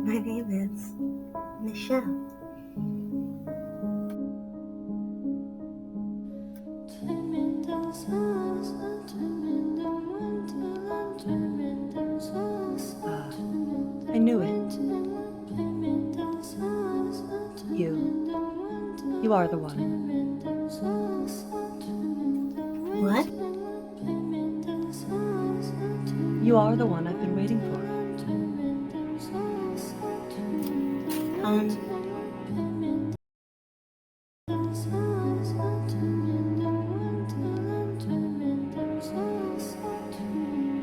My name is Michelle. I knew it. You are the one. What? You are the one I've been waiting for.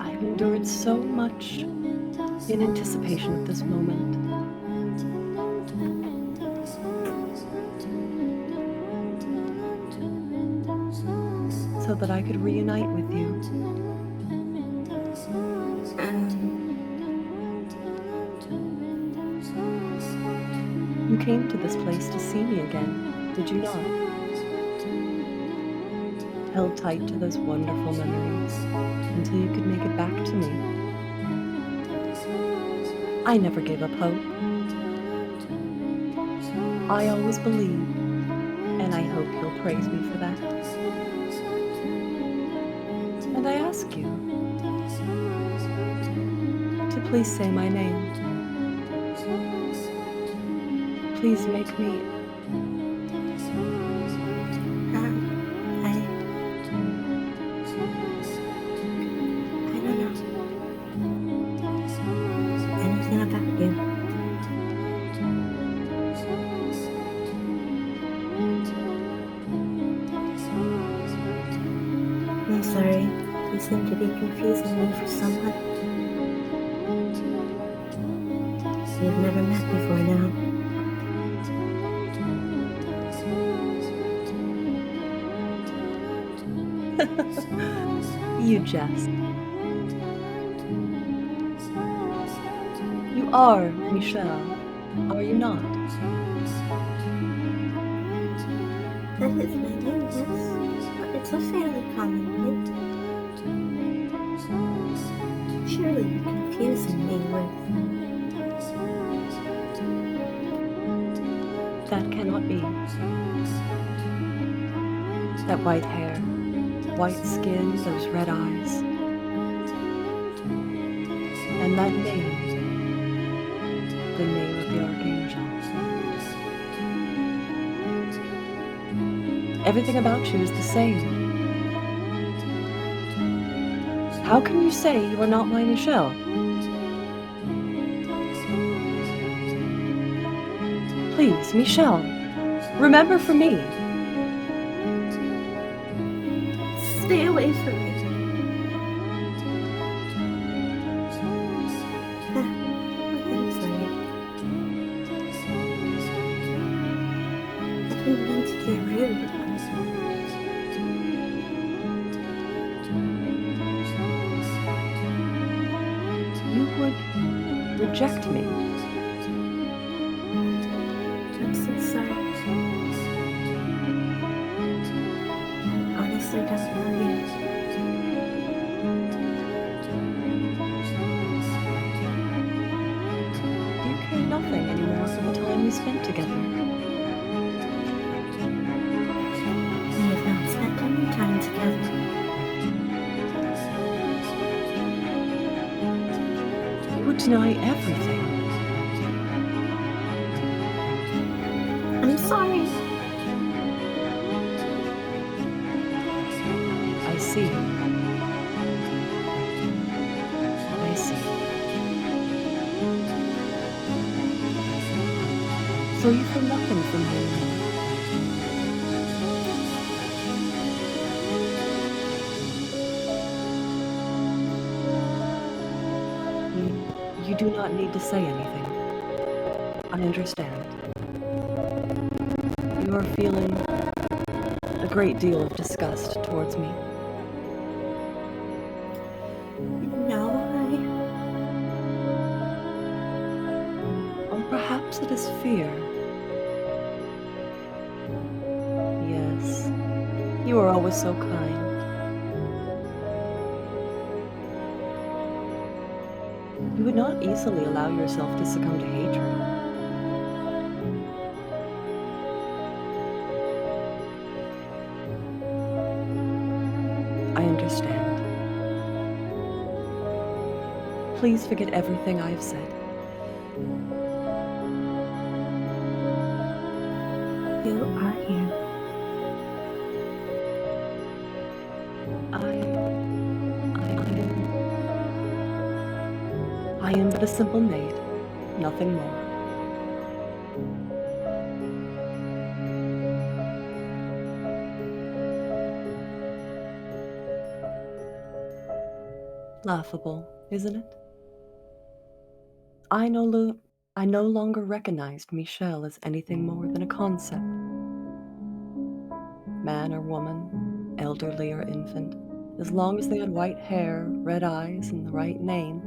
I've endured so much in anticipation of this moment. So that I could reunite with you. You came to this place to see me again, did you not? Held tight to those wonderful memories until you could make it back to me. I never gave up hope. I always believed, and I hope you'll praise me for that. And I ask you to please say my name. Please make me... I don't know anything about you. I'm sorry, you seem to be confusing me for someone you've never met before now. You jest. You are Michelle, are you not? That is my name, yes. But it's a fairly common name. Surely you're confusing me with... That cannot be. That white hair, white skin, those red eyes. And that name, the name of the Archangel. Everything about you is the same. How can you say you are not my Michelle? Please, Michelle, remember for me. Stay away from me. I'm sorry. I didn't mean to be rude. You would reject me. I'm so sorry. I honestly don't know you. You care nothing anymore for the time we spent together. We have not spent any time together. You would deny everything. I'm sorry. I see. I see. So you feel nothing from me anymore. You do not need to say anything. I understand. You are feeling a great deal of disgust towards me. No, Or perhaps it is fear. Yes, you are always so kind. You would not easily allow yourself to succumb to hatred. I understand. Please forget everything I have said. You are here. I am but a simple maid, nothing more. Laughable, isn't it? I no longer recognized Michel as anything more than a concept. Man or woman, elderly or infant, as long as they had white hair, red eyes, and the right name,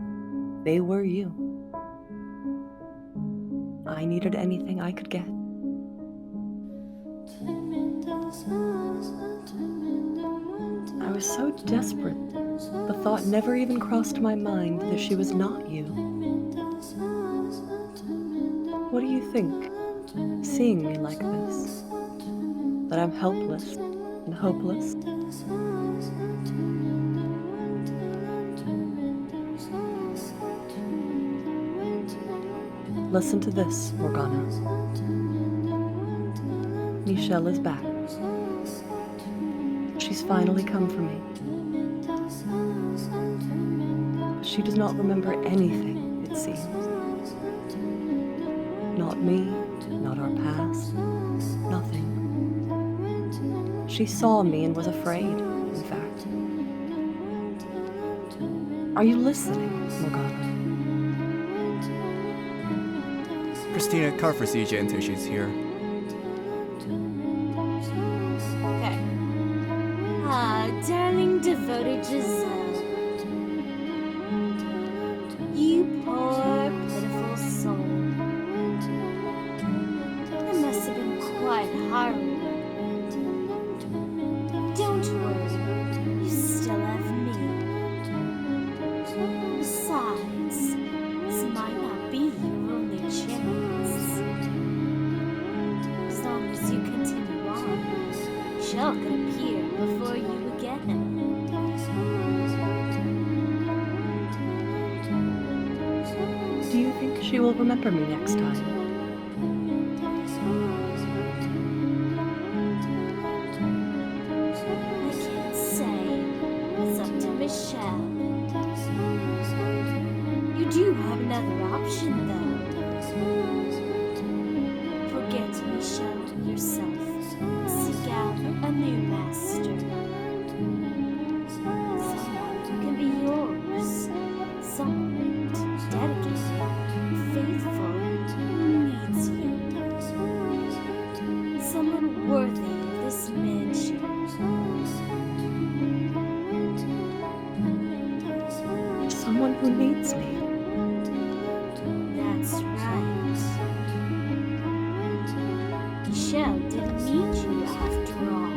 they were you. I needed anything I could get. I was so desperate, the thought never even crossed my mind that she was not you. What do you think, seeing me like this? That I'm helpless and hopeless? Listen to this, Morgana. Michel is back. She's finally come for me. But she does not remember anything, it seems. Not me, not our past, nothing. She saw me and was afraid, in fact. Are you listening, Morgana? Cristina, car for CJ until she's here. Okay. Ah, darling devoted Giselle. You poor, pitiful soul. It must have been quite harrowing. Don't worry, you still have me. Besides, this might not be your only chance. As long as you continue on, Shell could appear before you again. Do you think she will remember me next time? I can't say. It's up to Michelle. You do have another option, though. Forget Michelle yourself. Seek out a new master. Someone who can be yours. Someone dedicated, faithful, who needs you. Someone worthy of this mansion. Someone who needs me. That's right. Michelle didn't need you after all.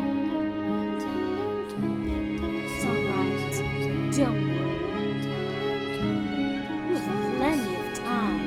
It's alright. Don't worry. You have plenty of time.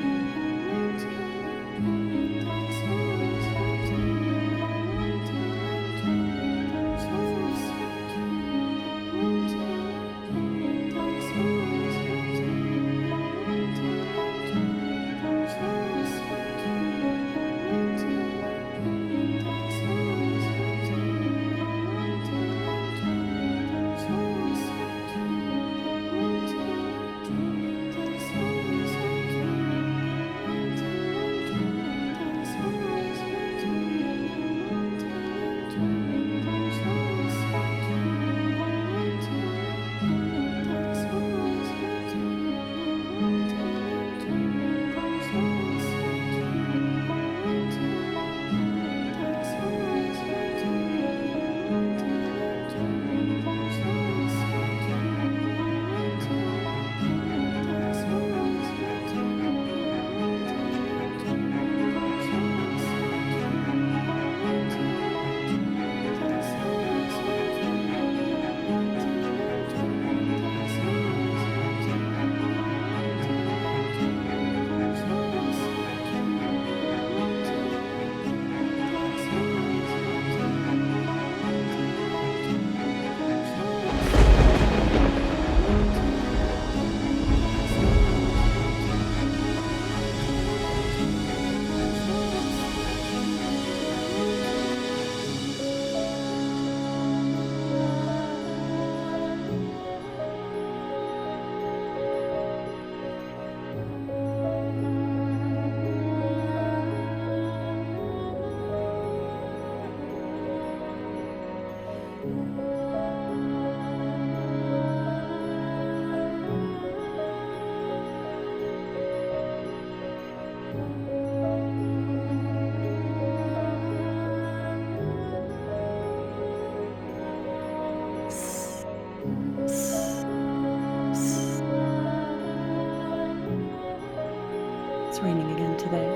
It's raining again today.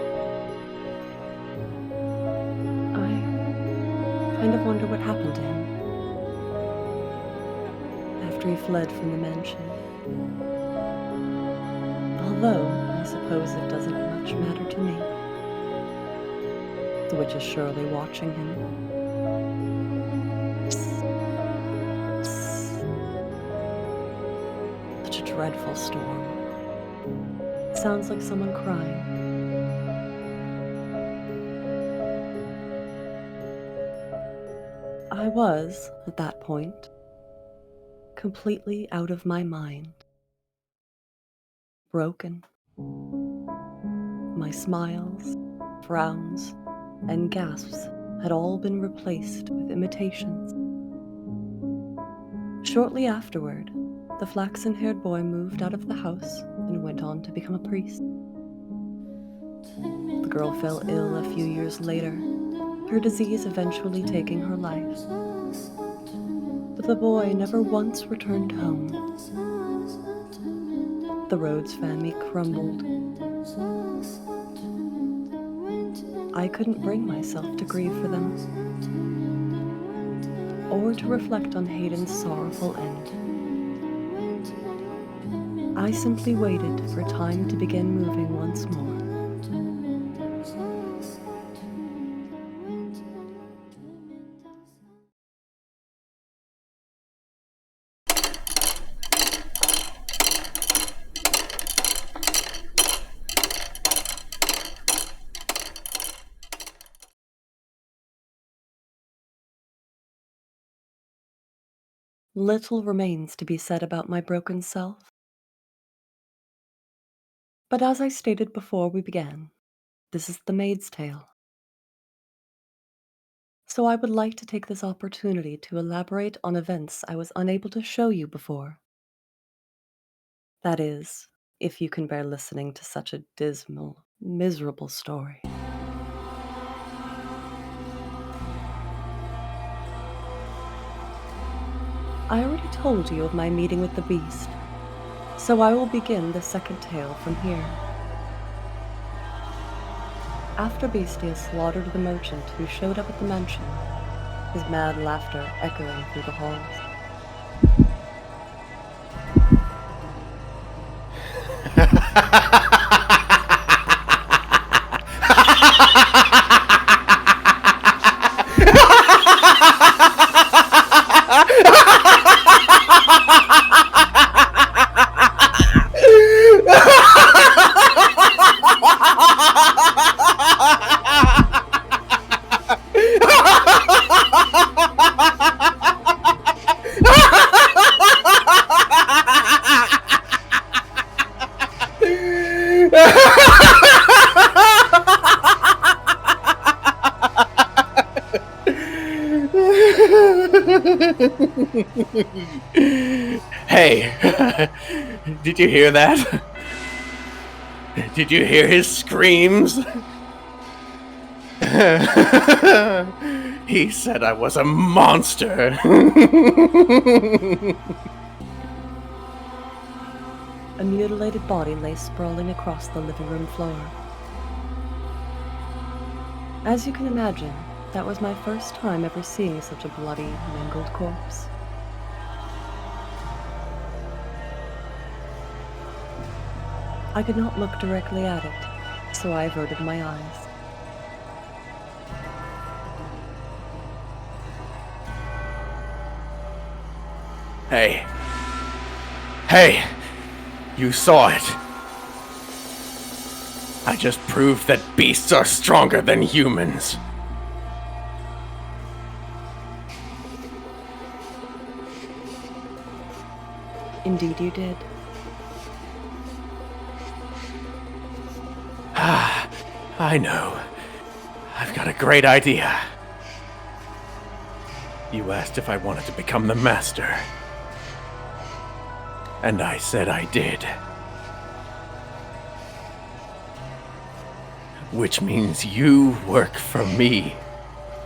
I kind of wonder what happened to him after he fled from the mansion. Although, I suppose it doesn't much matter to me. The witch is surely watching him. Such a dreadful storm. It sounds like someone crying. I was, at that point, completely out of my mind. Broken. My smiles, frowns, and gasps had all been replaced with imitations. Shortly afterward, the flaxen-haired boy moved out of the house and went on to become a priest. The girl fell ill a few years later, her disease eventually taking her life. But the boy never once returned home. The Rhodes family crumbled. I couldn't bring myself to grieve for them, or to reflect on Hayden's sorrowful end. I simply waited for time to begin moving once more. Little remains to be said about my broken self. But as I stated before we began, this is the Maid's Tale. So I would like to take this opportunity to elaborate on events I was unable to show you before. That is, if you can bear listening to such a dismal, miserable story. I already told you of my meeting with the beast, so I will begin the second tale from here. After Beastia slaughtered the merchant who showed up at the mansion, his mad laughter echoing through the halls. Hey, did you hear that? Did you hear his screams? He said I was a monster. A mutilated body lay sprawling across the living room floor. As you can imagine, that was my first time ever seeing such a bloody, mangled corpse. I could not look directly at it, so I averted my eyes. Hey. Hey! You saw it. I just proved that beasts are stronger than humans. Indeed you did. I know. I've got a great idea. You asked if I wanted to become the master. And I said I did. Which means you work for me.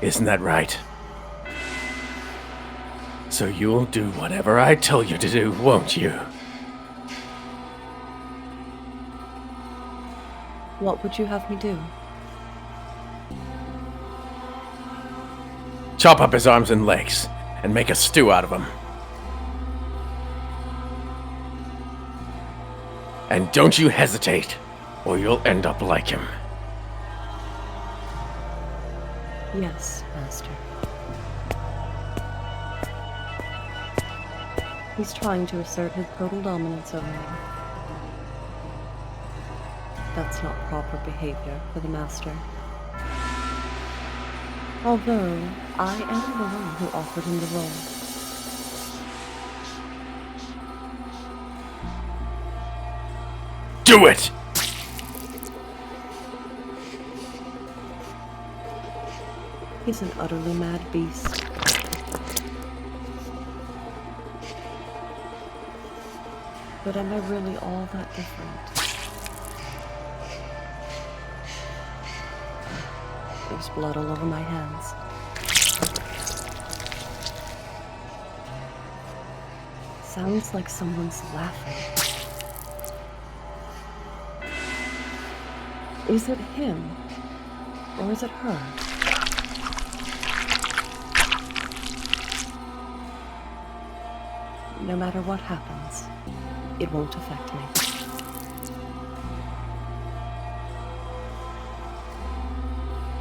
Isn't that right? So you'll do whatever I tell you to do, won't you? What would you have me do? Chop up his arms and legs, and make a stew out of him. And don't you hesitate, or you'll end up like him. Yes, Master. He's trying to assert his total dominance over me. That's not proper behavior for the Master. Although, I am the one who offered him the role. Do it! He's an utterly mad beast. But am I really all that different? There's blood all over my hands. Sounds like someone's laughing. Is it him? Or is it her? No matter what happens, it won't affect me.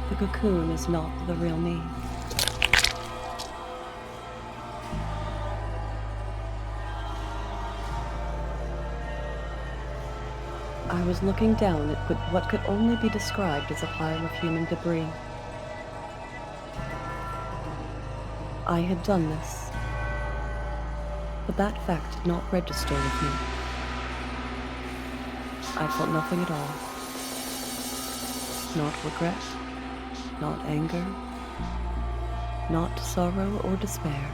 The cocoon is not the real me. I was looking down at what could only be described as a pile of human debris. I had done this, but that fact did not register with me. I felt nothing at all. Not regret, not anger, not sorrow or despair.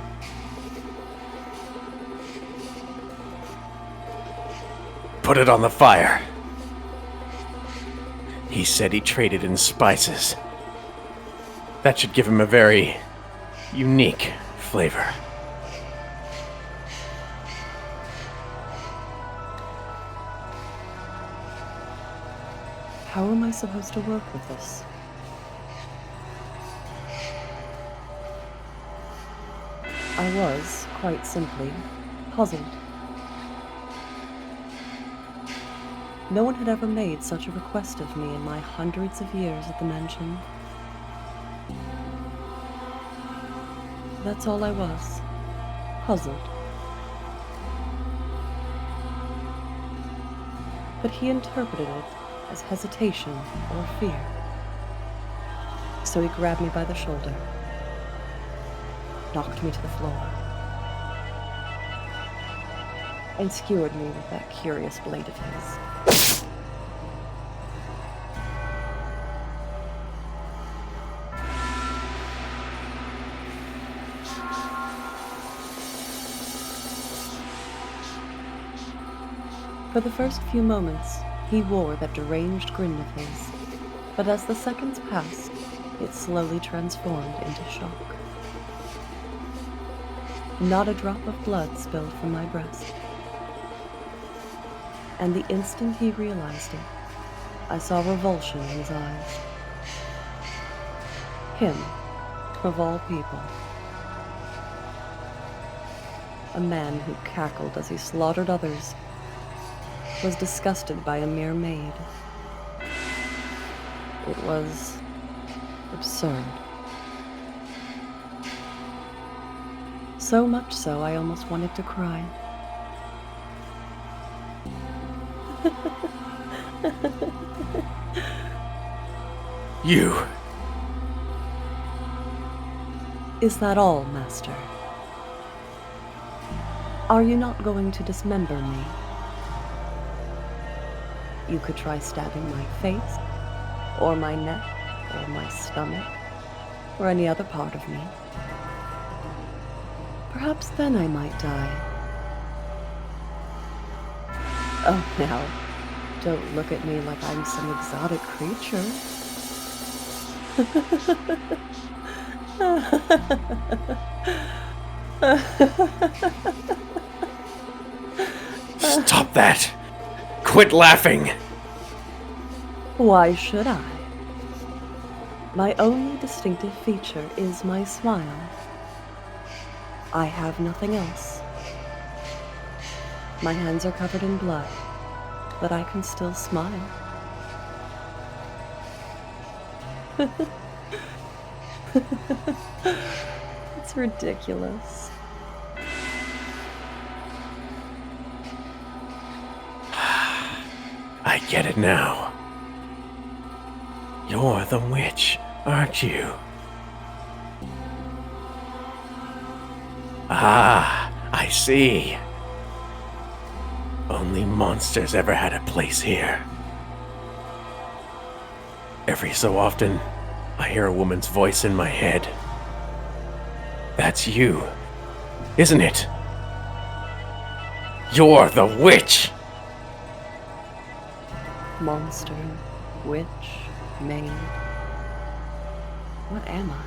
Put it on the fire. He said he traded in spices. That should give him a very unique flavor. How am I supposed to work with this? I was, quite simply, puzzled. No one had ever made such a request of me in my hundreds of years at the mansion. That's all I was, puzzled. But he interpreted it as hesitation or fear. So he grabbed me by the shoulder, knocked me to the floor, and skewered me with that curious blade of his. For the first few moments, he wore that deranged grin of his, but as the seconds passed, it slowly transformed into shock. Not a drop of blood spilled from my breast. And the instant he realized it, I saw revulsion in his eyes. Him, of all people. A man who cackled as he slaughtered others, was disgusted by a mere maid. It was absurd. So much so, I almost wanted to cry. You! Is that all, Master? Are you not going to dismember me? You could try stabbing my face, or my neck, or my stomach, or any other part of me. Perhaps then I might die. Oh, now, don't look at me like I'm some exotic creature. Stop that! Quit laughing! Why should I? My only distinctive feature is my smile. I have nothing else. My hands are covered in blood, but I can still smile. It's ridiculous. I get it now. You're the witch, aren't you? Ah, I see. Only monsters ever had a place here. Every so often, I hear a woman's voice in my head. That's you, isn't it? You're the witch! Monster, witch, maid. What am I?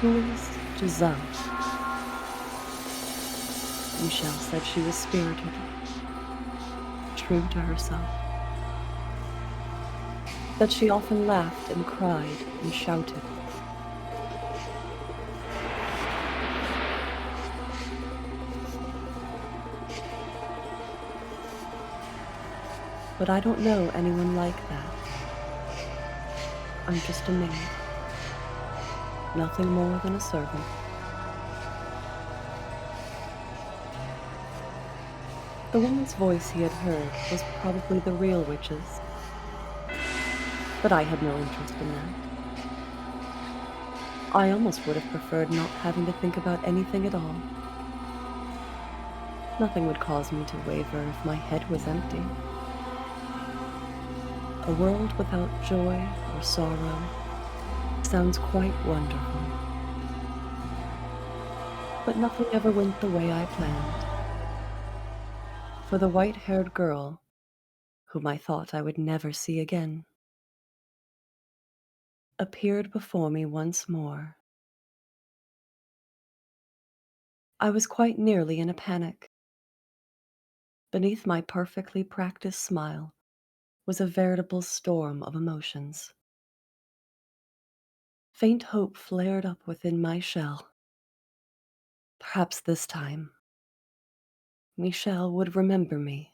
Who is Giselle? Michelle said she was spirited, true to herself. That she often laughed and cried and shouted. But I don't know anyone like that. I'm just a maid. Nothing more than a servant. The woman's voice he had heard was probably the real witch's. But I had no interest in that. I almost would have preferred not having to think about anything at all. Nothing would cause me to waver if my head was empty. A world without joy or sorrow sounds quite wonderful. But nothing ever went the way I planned. For the white-haired girl, whom I thought I would never see again, appeared before me once more. I was quite nearly in a panic. Beneath my perfectly practiced smile was a veritable storm of emotions. Faint hope flared up within my shell. Perhaps this time, Michelle would remember me.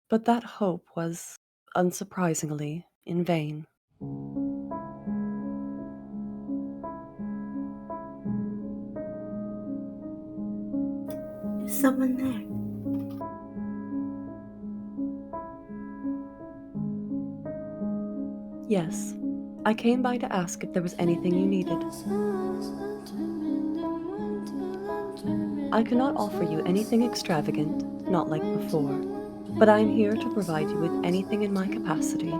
But that hope was, unsurprisingly, in vain. Is someone there? Yes, I came by to ask if there was anything you needed. I cannot offer you anything extravagant, not like before, but I am here to provide you with anything in my capacity.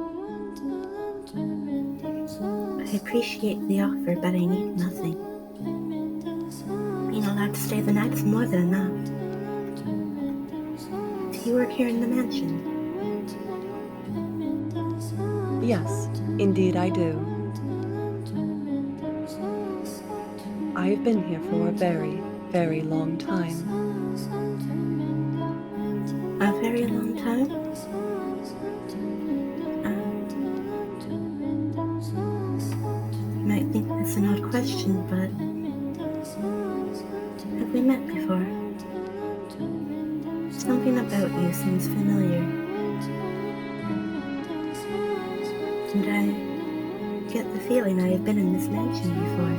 I appreciate the offer, but I need nothing. Being allowed to stay the night is more than enough. Do you work here in the mansion? Yes, indeed I do. I have been here for a very, very long time. A very long time? You might think that's an odd question, but have we met before? Something about you seems familiar. And I get the feeling I have been in this mansion before.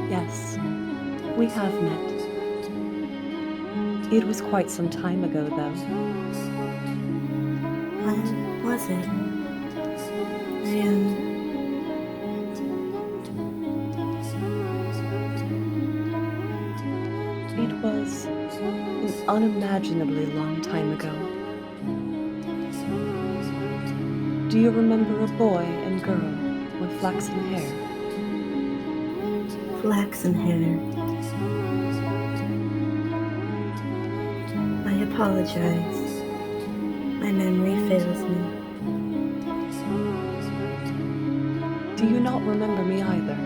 Yes, we have met. It was quite some time ago, though. When was it? It was an unimaginably long time ago. Do you remember a boy and girl with flaxen hair? Flaxen hair. I apologize. My memory fails me. Do you not remember me either?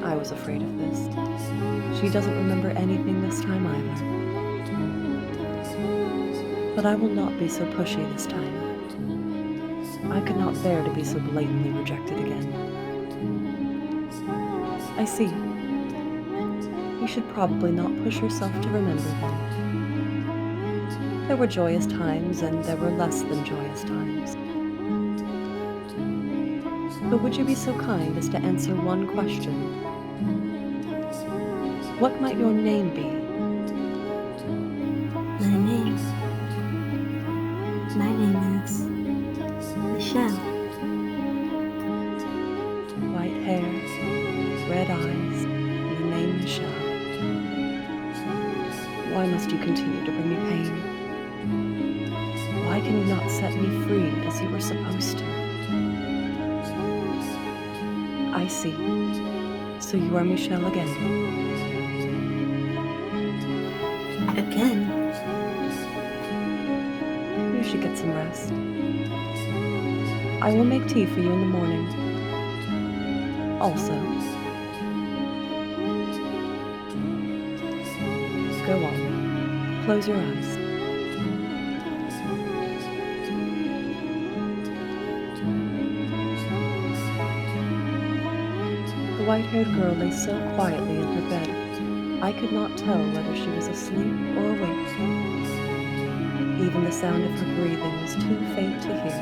I was afraid of this. She doesn't remember anything this time either. But I will not be so pushy this time. I could not bear to be so blatantly rejected again. I see. You should probably not push yourself to remember them. There were joyous times and there were less than joyous times. But would you be so kind as to answer one question? What might your name be? My name is Michelle. White hair, red eyes, and the name Michelle. Why must you continue to bring me pain? Why can you not set me free as you were supposed to? I see. So you are Michelle again. Again? You should get some rest. I will make tea for you in the morning. Also, go on. Close your eyes. The white-haired girl lay so quietly in her bed, I could not tell whether she was asleep or awake. Even the sound of her breathing was too faint to hear.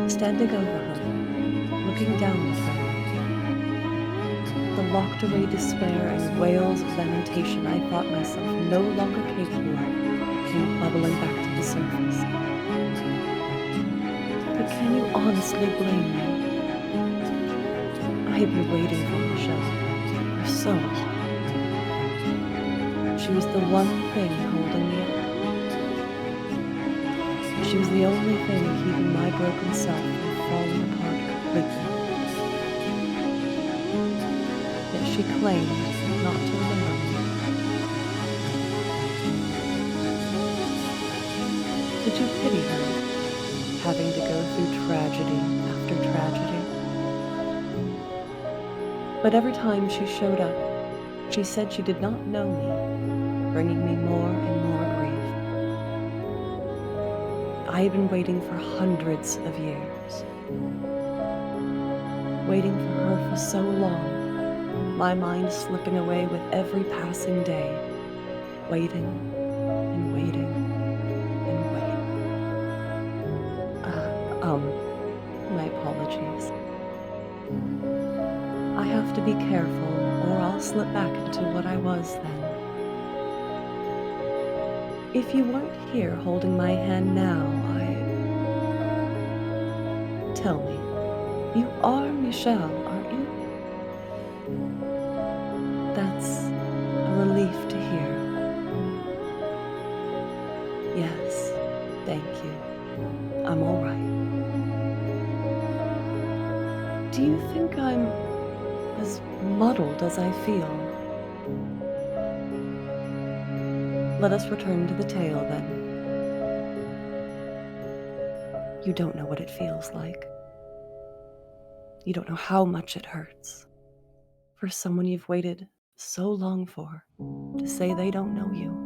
Standing over her, looking down at her, the locked-away despair and wails of lamentation I thought myself no longer capable of came bubbling back to the surface. But can you honestly blame me? I have been waiting for Michelle for so long. She was the one thing holding me up. She was the only thing keeping my broken self from falling apart completely. Yet she claimed not to remember me. Did you pity her, having to go through tragedy after tragedy? But every time she showed up, she said she did not know me, bringing me more and more grief. I had been waiting for hundreds of years. Waiting for her for so long, my mind slipping away with every passing day, waiting and waiting and waiting. My apologies. I have to be careful, or I'll slip back into what I was then. If you weren't here holding my hand now, Tell me, you are Michelle, aren't you? That's a relief to hear. Yes, thank you. I'm all right. Do you think I'm as muddled as I feel? Let us return to the tale, then. You don't know what it feels like. You don't know how much it hurts for someone you've waited so long for to say they don't know you.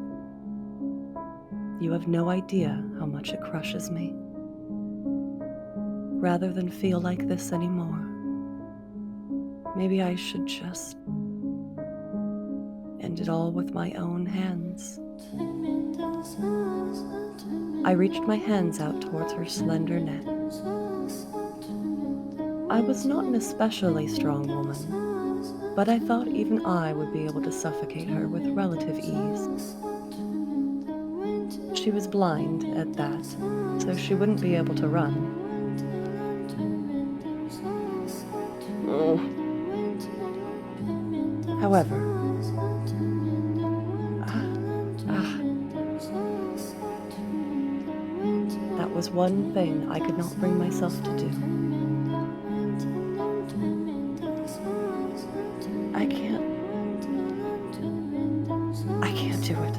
You have no idea how much it crushes me. Rather than feel like this anymore, maybe I should just end it all with my own hands. I reached my hands out towards her slender neck. I was not an especially strong woman, but I thought even I would be able to suffocate her with relative ease. She was blind at that, so she wouldn't be able to run. However, that was one thing I could not bring myself to do. I can't do it.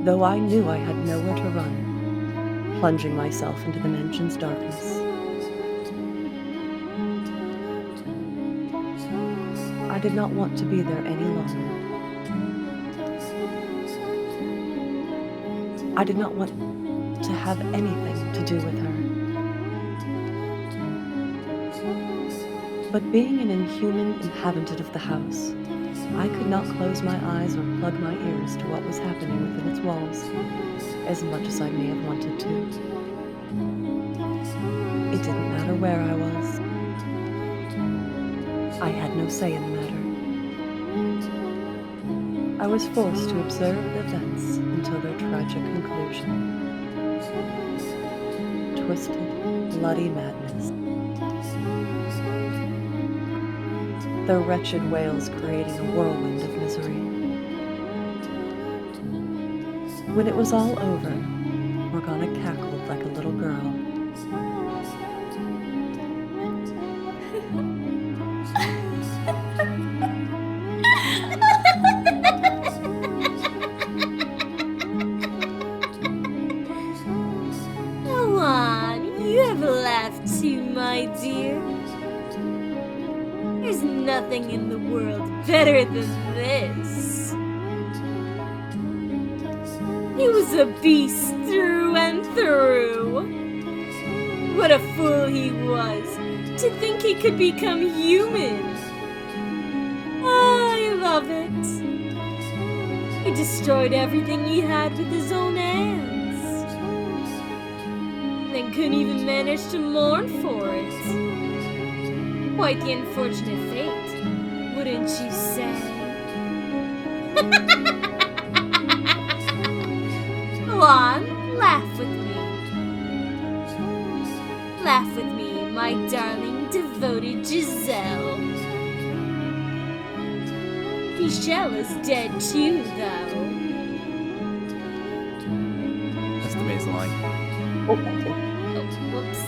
though I knew I had nowhere to run, plunging myself into the mansion's darkness. I did not want to be there any longer. I did not want to have anything to do with her. But being an inhuman inhabitant of the house, I could not close my eyes or plug my ears to what was happening within its walls, as much as I may have wanted to. It didn't matter where I was. I had no say in the matter. I was forced to observe the events until their tragic conclusion. Twisted, bloody madness. Their wretched wails creating a whirlwind of misery. When it was all over, Morgana cackled like a little girl. Go on, you have laughed too, my dear. There's nothing in the world better than this. He was a beast through and through. What a fool he was to think he could become human. I love it. He destroyed everything he had with his own hands. Then couldn't even manage to mourn for it. Quite the unfortunate fate, wouldn't you say? Go on, laugh with me. Laugh with me, my darling, devoted Giselle. Michelle is dead too, though. That's the amazing line. Oh, whoops.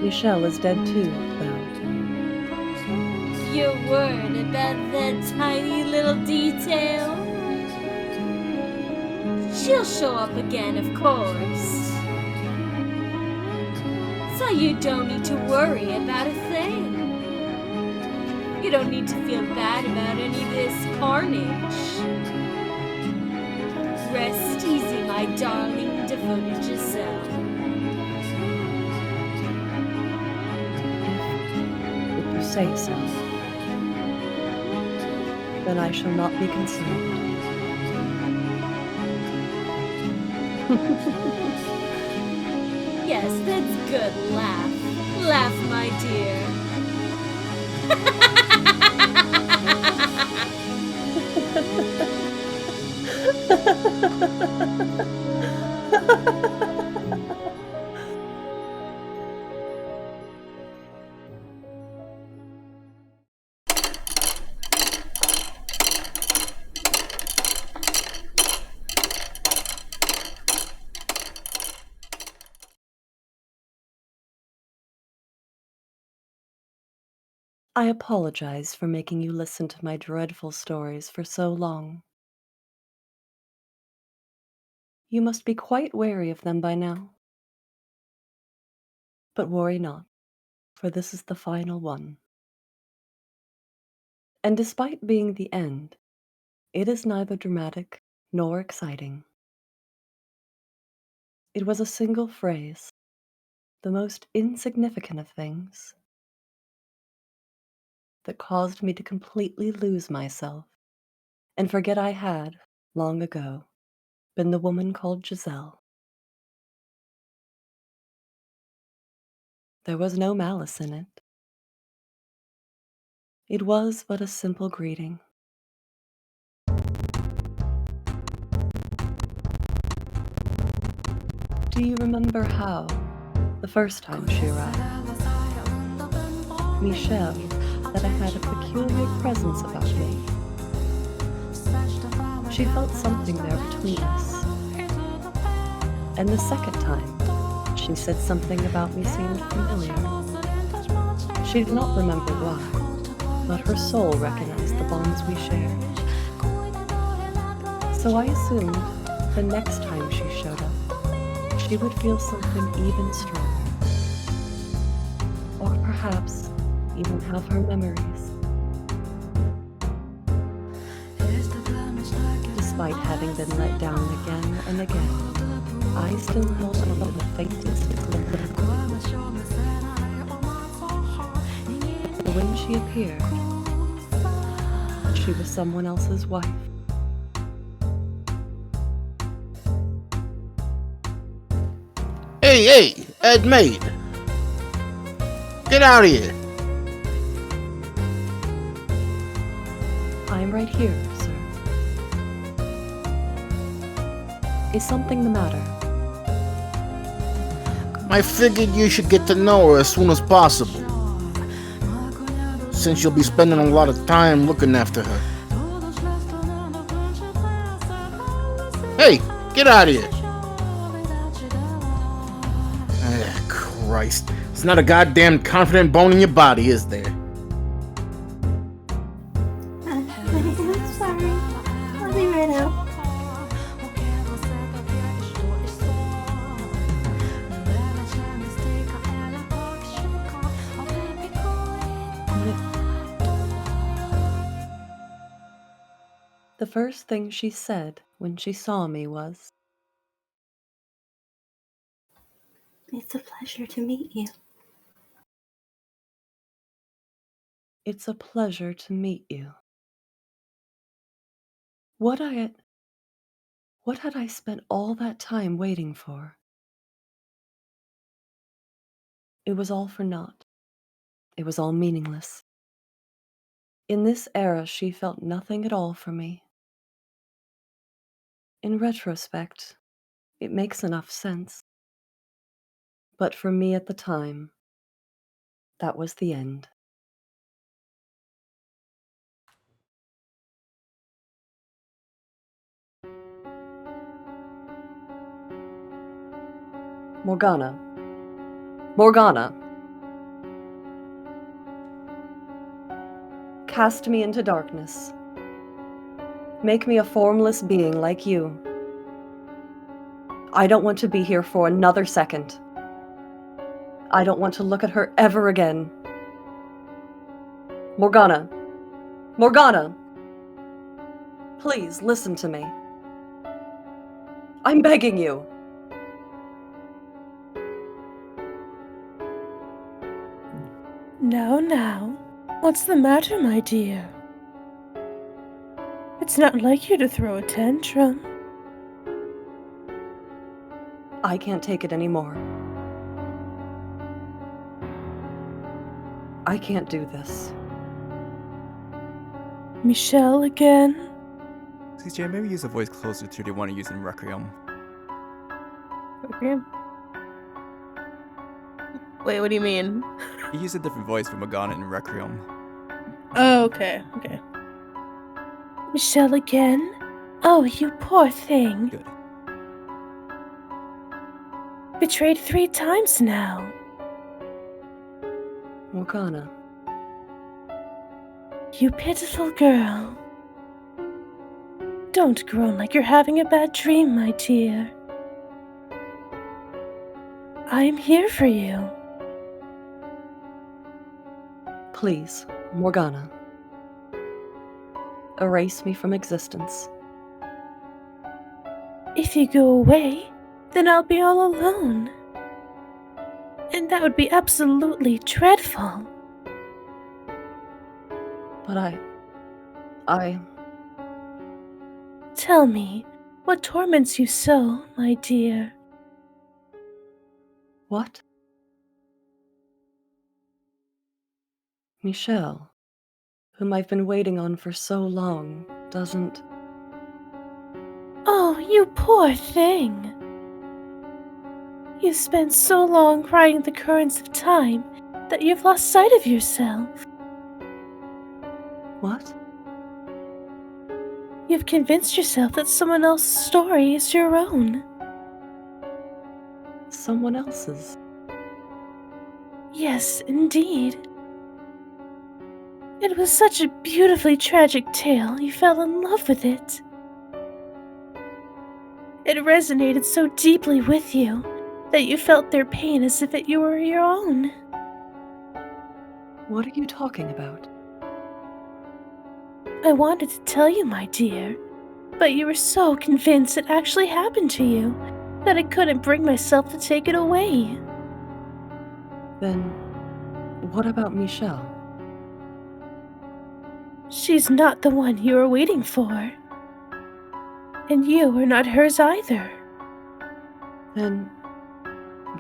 Michelle is dead too, though. Your word about that tiny little detail? She'll show up again, of course. So you don't need to worry about a thing. You don't need to feel bad about any of this carnage. Rest easy, my darling, devoted Giselle. If you say so, then I shall not be concerned. Yes, that's good. Laugh. Laugh, my dear. I apologize for making you listen to my dreadful stories for so long. You must be quite wary of them by now. But worry not, for this is the final one. And despite being the end, it is neither dramatic nor exciting. It was a single phrase, the most insignificant of things, that caused me to completely lose myself and forget I had, long ago, been the woman called Giselle. There was no malice in it. It was but a simple greeting. Do you remember how, the first time she arrived, Michelle said I had a peculiar presence about me? She felt something there between us. And the second time, she said something about me seemed familiar. She did not remember why, but her soul recognized the bonds we shared. So I assumed the next time she showed up, she would feel something even stronger. Or perhaps even have her memories. Despite having been let down again and again, I still held on to the faintest glimmer of hope. But when she appeared, she was someone else's wife. Hey, Ed Maid! Get out of here! I'm right here, sir. Is something the matter? I figured you should get to know her as soon as possible, since you'll be spending a lot of time looking after her. Hey, get out of here! Ah, Christ. It's not a goddamn confident bone in your body, is there? I'm sorry. I'll be right out. The first thing she said when she saw me was, It's a pleasure to meet you. "It's a pleasure to meet you." What had I spent all that time waiting for? It was all for naught. It was all meaningless. In this era, she felt nothing at all for me. In retrospect, it makes enough sense. But for me at the time, that was the end. Morgana. Morgana! Cast me into darkness. Make me a formless being like you. I don't want to be here for another second. I don't want to look at her ever again. Morgana! Morgana! Please listen to me. I'm begging you. Now, what's the matter, my dear? It's not like you to throw a tantrum. I can't take it anymore. I can't do this. Michelle again? CJ, maybe use a voice closer to the one you use in Requiem. Requiem? Wait, what do you mean? You use a different voice for Morgana in Requiem. Oh, okay. Michelle again? Oh, you poor thing. Good. Betrayed 3 times now. Morgana. You pitiful girl. Don't groan like you're having a bad dream, my dear. I'm here for you. Please, Morgana. Erase me from existence. If you go away, then I'll be all alone. And that would be absolutely dreadful. But I... Tell me, what torments you so, my dear? What? Michelle, whom I've been waiting on for so long, doesn't... Oh, you poor thing. You spent so long riding the currents of time that you've lost sight of yourself. What? You've convinced yourself that someone else's story is your own. Someone else's? Yes, indeed. It was such a beautifully tragic tale, you fell in love with it. It resonated so deeply with you that you felt their pain as if you were your own. What are you talking about? I wanted to tell you, my dear, but you were so convinced it actually happened to you that I couldn't bring myself to take it away. Then, what about Michelle? She's not the one you were waiting for. And you are not hers either. Then,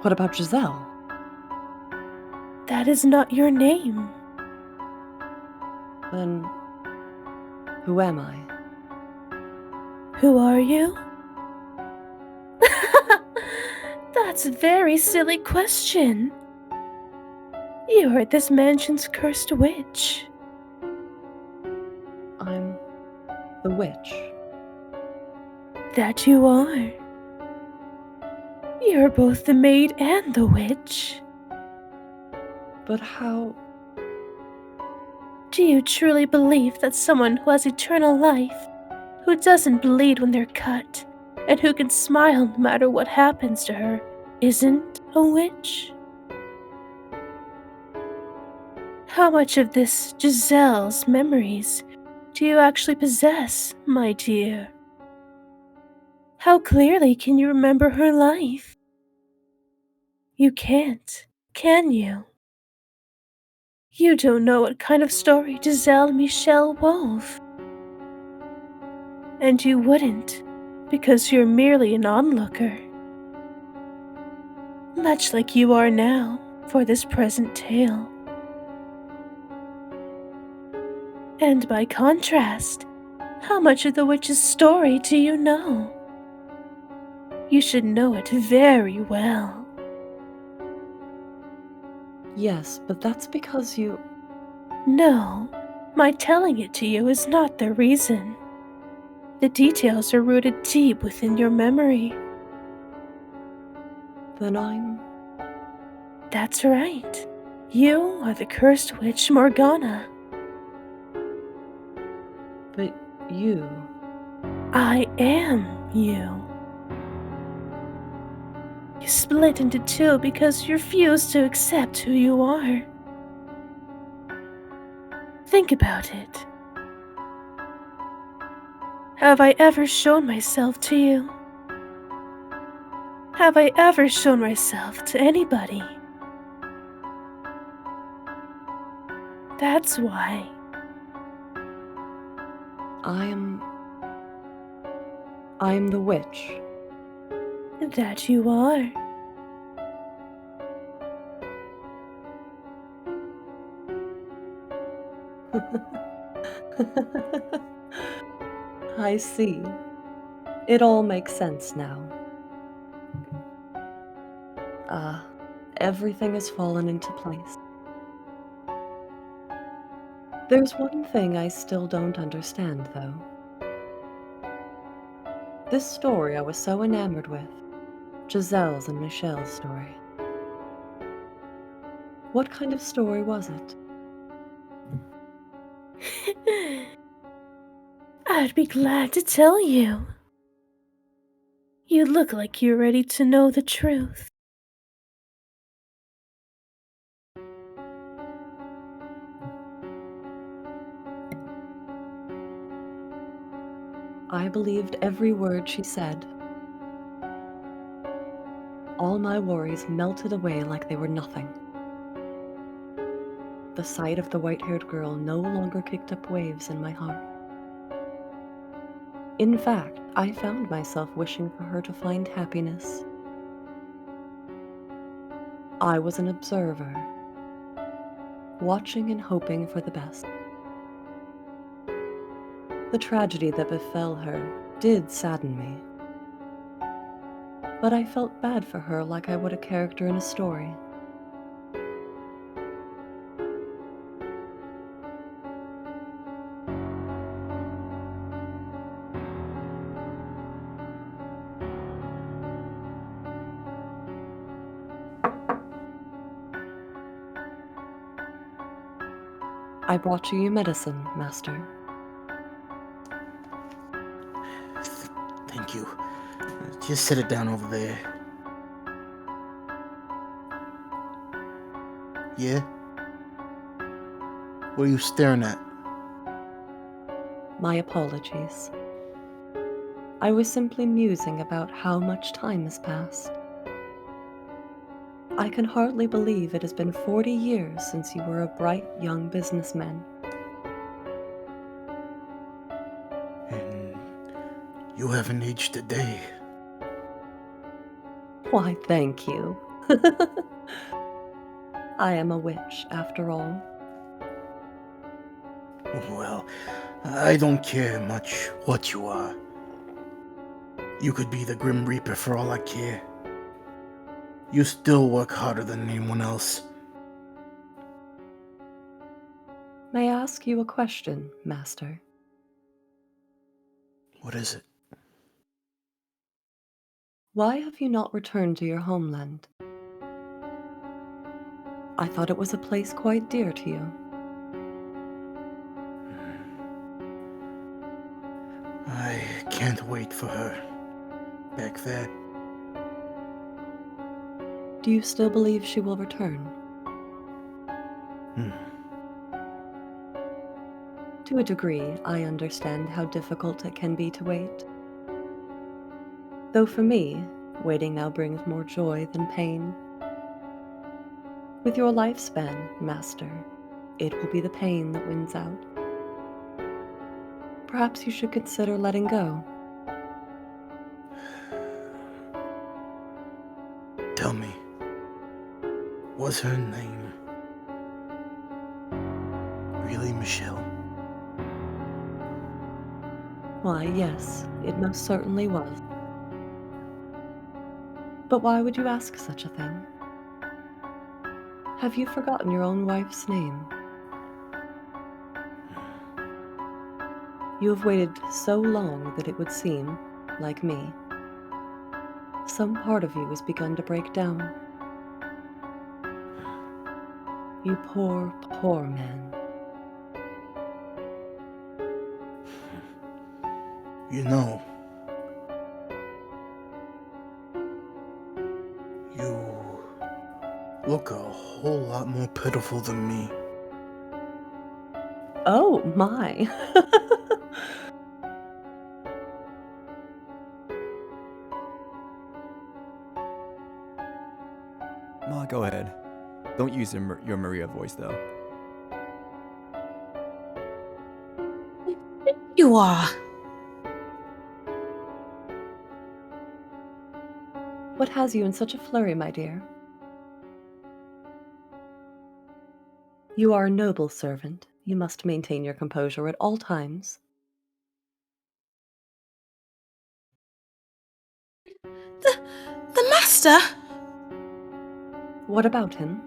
what about Giselle? That is not your name. Then, who am I? Who are you? That's a very silly question. You are this mansion's cursed witch. I'm the witch. That you are. You're both the maid and the witch. But how? Do you truly believe that someone who has eternal life, who doesn't bleed when they're cut, and who can smile no matter what happens to her, isn't a witch? How much of this Giselle's memories do you actually possess, my dear? How clearly can you remember her life? You can't, can you? You don't know what kind of story Giselle and Michelle wove. And you wouldn't, because you're merely an onlooker. Much like you are now for this present tale. And by contrast, how much of the witch's story do you know? You should know it very well. Yes, but that's because you... No, my telling it to you is not the reason. The details are rooted deep within your memory. Then I'm... That's right. You are the cursed witch Morgana. But you... I am you. You split into two because you refuse to accept who you are. Think about it. Have I ever shown myself to you? Have I ever shown myself to anybody? That's why. I'm the witch. That you are. I see. It all makes sense now. Everything has fallen into place. There's one thing I still don't understand, though. This story I was so enamored with, Giselle's and Michelle's story. What kind of story was it? I'd be glad to tell you. You look like you're ready to know the truth. I believed every word she said. All my worries melted away like they were nothing. The sight of the white-haired girl no longer kicked up waves in my heart. In fact, I found myself wishing for her to find happiness. I was an observer, watching and hoping for the best. The tragedy that befell her did sadden me, but I felt bad for her like I would a character in a story. I brought you your medicine, Master. Thank you. Just set it down over there. Yeah? What are you staring at? My apologies. I was simply musing about how much time has passed. I can hardly believe it has been 40 years since you were a bright young businessman. And you haven't aged a day. Why, thank you. I am a witch, after all. Well, I don't care much what you are. You could be the Grim Reaper for all I care. You still work harder than anyone else. May I ask you a question, Master? What is it? Why have you not returned to your homeland? I thought it was a place quite dear to you. I can't wait for her. Back there. Do you still believe she will return? To a degree, I understand how difficult it can be to wait. Though for me, waiting now brings more joy than pain. With your lifespan, Master, it will be the pain that wins out. Perhaps you should consider letting go. Tell me, was her name really Michelle? Why, yes, it most certainly was. But why would you ask such a thing? Have you forgotten your own wife's name? You have waited so long that it would seem, like me, some part of you has begun to break down. You poor, poor man. You know, you look a whole lot more pitiful than me. Oh, my. Ma, go ahead. Don't use your Maria voice, though. You are. What has you in such a flurry, my dear? You are a noble servant. You must maintain your composure at all times. The master? What about him?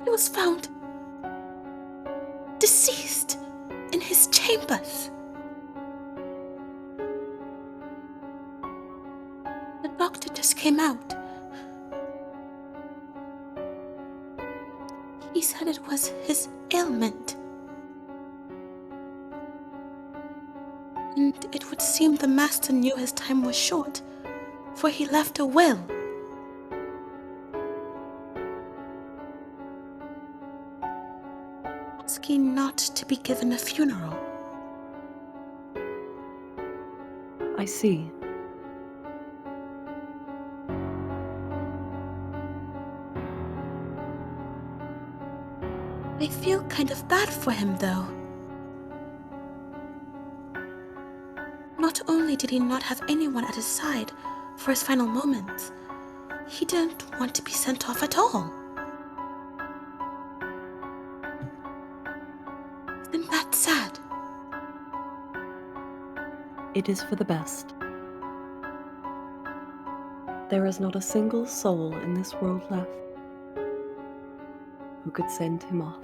He was found deceased in his chambers. The doctor just came out. He said it was his ailment. And it would seem the master knew his time was short, for he left a will. Asking not to be given a funeral. I see. I feel kind of bad for him, though. Not only did he not have anyone at his side for his final moments, he didn't want to be sent off at all. Isn't that sad? It is for the best. There is not a single soul in this world left who could send him off.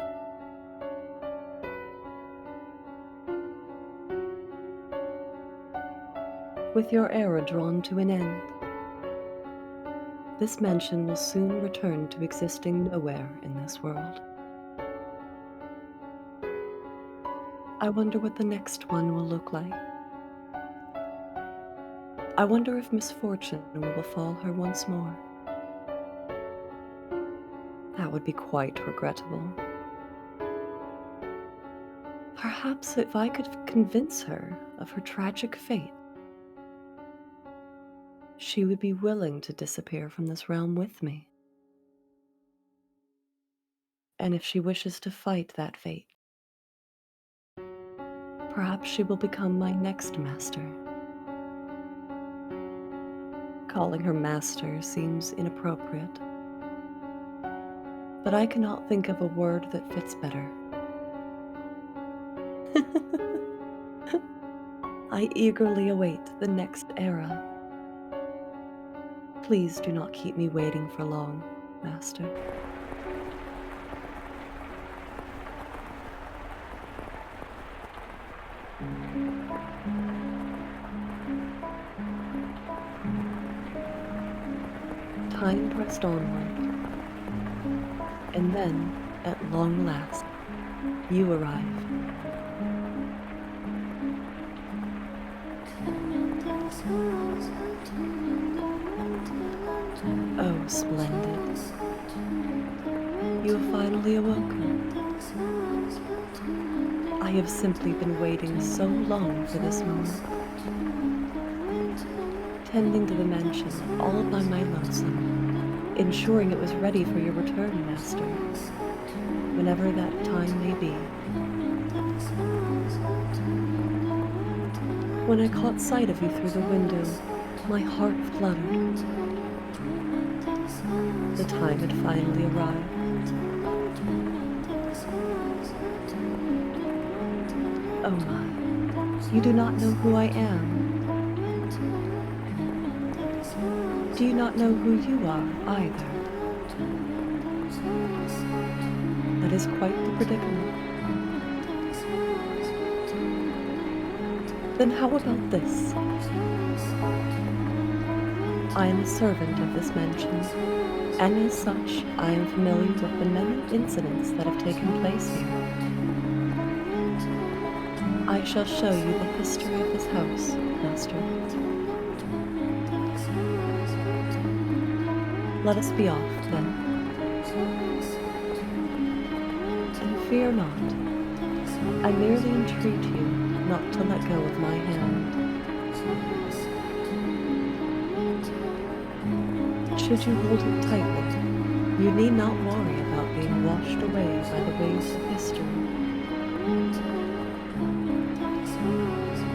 With your era drawn to an end, this mansion will soon return to existing nowhere in this world. I wonder what the next one will look like. I wonder if misfortune will befall her once more. That would be quite regrettable. Perhaps if I could convince her of her tragic fate, she would be willing to disappear from this realm with me. And if she wishes to fight that fate, perhaps she will become my next master. Calling her master seems inappropriate, but I cannot think of a word that fits better. I eagerly await the next era. Please do not keep me waiting for long, Master. Time pressed onward, and then, at long last, you arrive. Oh, splendid. You have finally awoken. I have simply been waiting so long for this moment. Tending to the mansion all by my lonesome, ensuring it was ready for your return, Master, whenever that time may be. When I caught sight of you through the window, my heart fluttered. The time had finally arrived. Oh my, you do not know who I am. Do you not know who you are, either? That is quite the predicament. Then how about this? I am a servant of this mansion, and as such, I am familiar with the many incidents that have taken place here. I shall show you the history of this house, Master. Let us be off, then. And fear not. I merely entreat you not to let go of my hand. Should you hold it tightly, you need not worry about being washed away by the waves of history.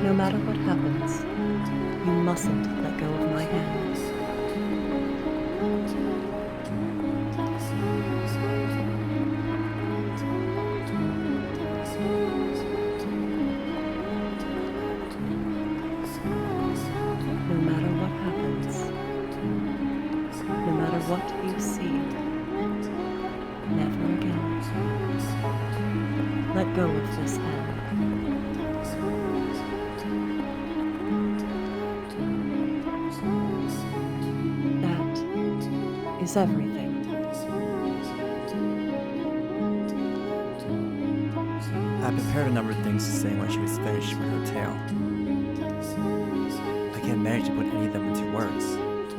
No matter what happens, you mustn't let go of my hand. No matter what happens, no matter what you see, never again. Let go of this hand. That is everything. I prepared a number of things to say when she was finished with her tale. I can't manage to put any of them into words. I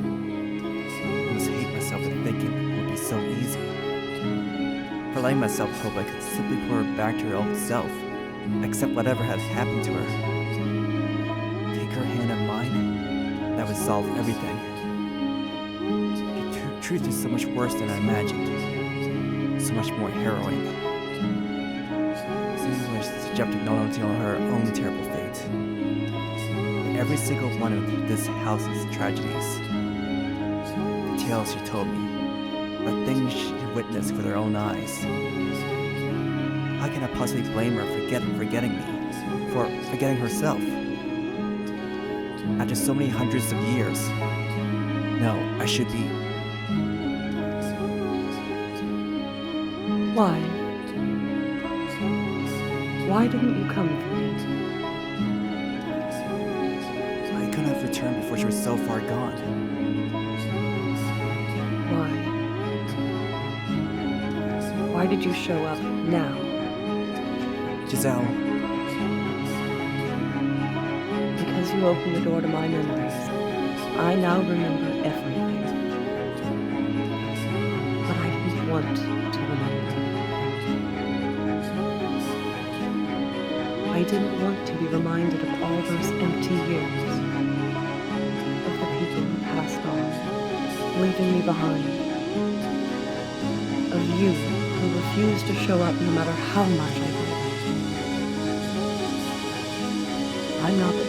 must hate myself for thinking it would be so easy. For letting myself hope I could simply put her back to her old self, accept whatever had happened to her. Take her hand in mine, that would solve everything. The truth is so much worse than I imagined. So much more harrowing. Susan was subjected not only to her own terrible fate, but every single one of this house's tragedies. The tales she told me, the things she witnessed with her own eyes. How can I possibly blame her for forgetting me, for forgetting herself? After so many hundreds of years, no, I should be. Why? Why didn't you come for me? I couldn't have returned before she was so far gone. Why? Why did you show up now? Giselle, you opened the door to my memories. I now remember everything. But I didn't want to remember. I didn't want to be reminded of all those empty years, of the people who passed on, leaving me behind, of you who refused to show up no matter how much I did. I'm not the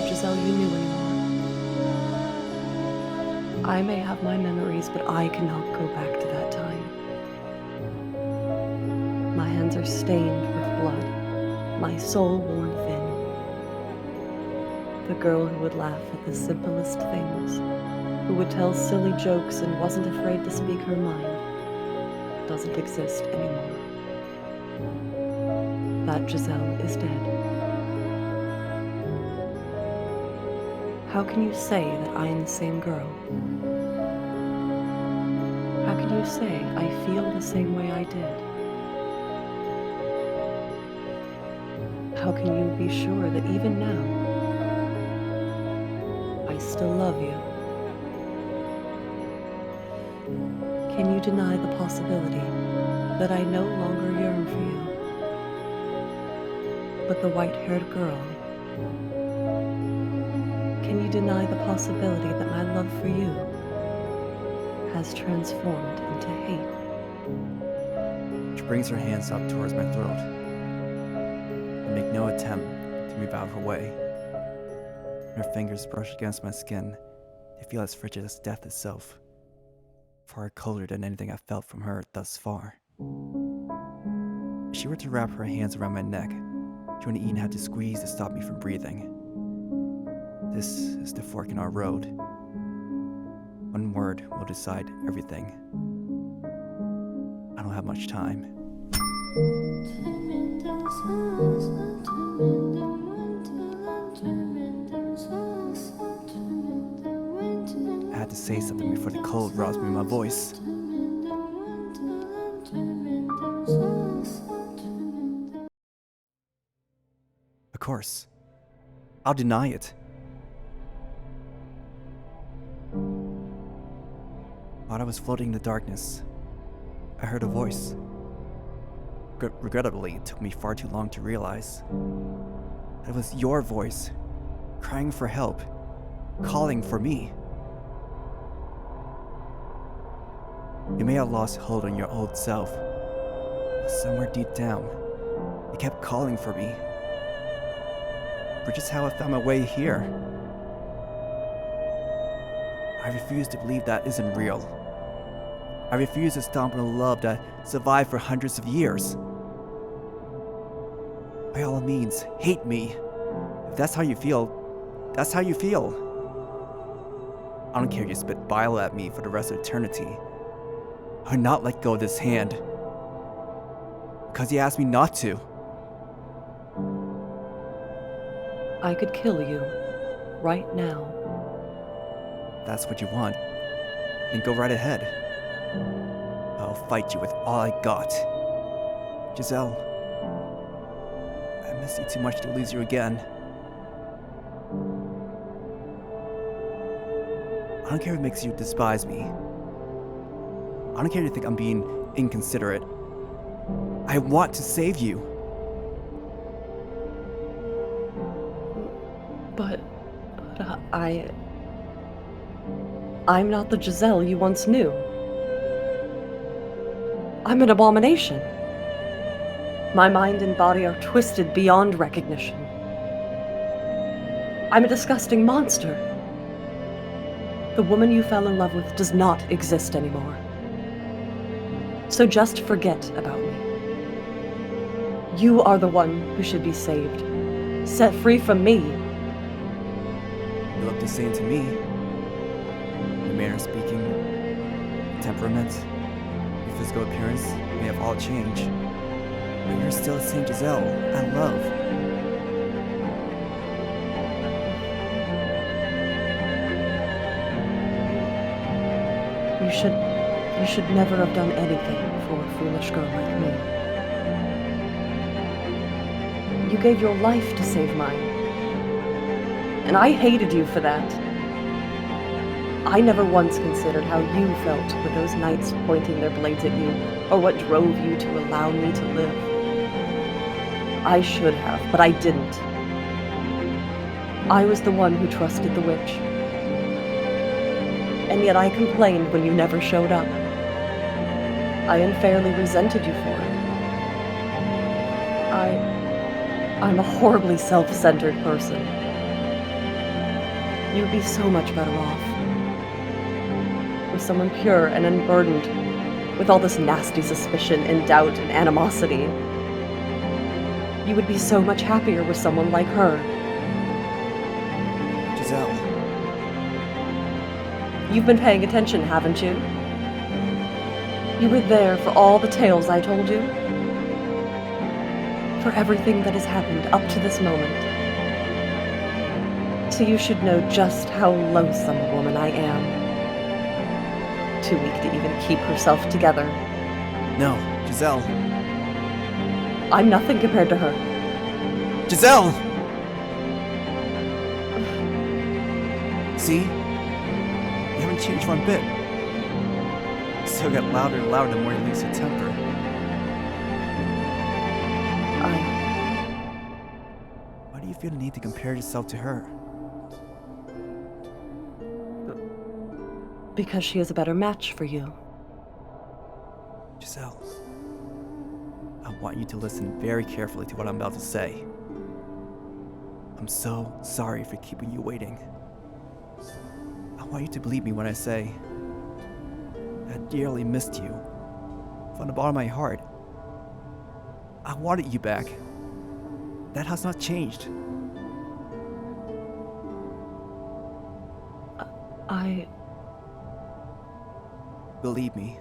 Giselle you knew anymore. I may have my memories, but I cannot go back to that time. My hands are stained with blood, my soul worn thin. The girl who would laugh at the simplest things, who would tell silly jokes and wasn't afraid to speak her mind, doesn't exist anymore. That Giselle is dead. How can you say that I am the same girl? How can you say I feel the same way I did? How can you be sure that even now, I still love you? Can you deny the possibility that I no longer yearn for you, but the white-haired girl? Can you deny the possibility that my love for you has transformed into hate? She brings her hands up towards my throat and make no attempt to move out of her way. Her fingers brush against my skin. They feel as frigid as death itself, far colder than anything I've felt from her thus far. If she were to wrap her hands around my neck, she wouldn't even have to squeeze to stop me from breathing. This is the fork in our road. One word will decide everything. I don't have much time. I had to say something before the cold roused me in my voice. Of course, I'll deny it. While I was floating in the darkness, I heard a voice. Regrettably, it took me far too long to realize that it was your voice, crying for help, calling for me. You may have lost hold on your old self, but somewhere deep down, you kept calling for me. Which is how I found my way here. I refuse to believe that isn't real. I refuse to stomp on a love that survived for hundreds of years. By all means, hate me. If that's how you feel, that's how you feel. I don't care if you spit bile at me for the rest of eternity. I would not let go of this hand. Because you asked me not to. I could kill you right now. If that's what you want, then go right ahead. I'll fight you with all I got. Giselle, I miss you too much to lose you again. I don't care if it makes you despise me. I don't care if you think I'm being inconsiderate. I want to save you. But I'm not the Giselle you once knew. I'm an abomination. My mind and body are twisted beyond recognition. I'm a disgusting monster. The woman you fell in love with does not exist anymore. So just forget about me. You are the one who should be saved, set free from me. You look the same to me. Your manner of speaking, your temperament, your physical appearance may have all changed. But you're still the same Giselle I love. You should never have done anything for a foolish girl like me. You gave your life to save mine. and I hated you for that. I never once considered how you felt with those knights pointing their blades at you, or what drove you to allow me to live. I should have, but I didn't. I was the one who trusted the witch. And yet I complained when you never showed up. I unfairly resented you for it. I'm a horribly self-centered person. You'd be so much better off with someone pure and unburdened, with all this nasty suspicion and doubt and animosity. You would be so much happier with someone like her. Giselle. You've been paying attention, haven't you? You were there for all the tales I told you. For everything that has happened up to this moment. So you should know just how loathsome a woman I am. Too weak to even keep herself together. No, Giselle. I'm nothing compared to her. Giselle! See? You haven't changed one bit. You still get louder and louder the more you lose your temper. Why do you feel the need to compare yourself to her? Because she is a better match for you. Giselle, I want you to listen very carefully to what I'm about to say. I'm so sorry for keeping you waiting. I want you to believe me when I say I dearly missed you. From the bottom of my heart, I wanted you back. That has not changed. Believe me.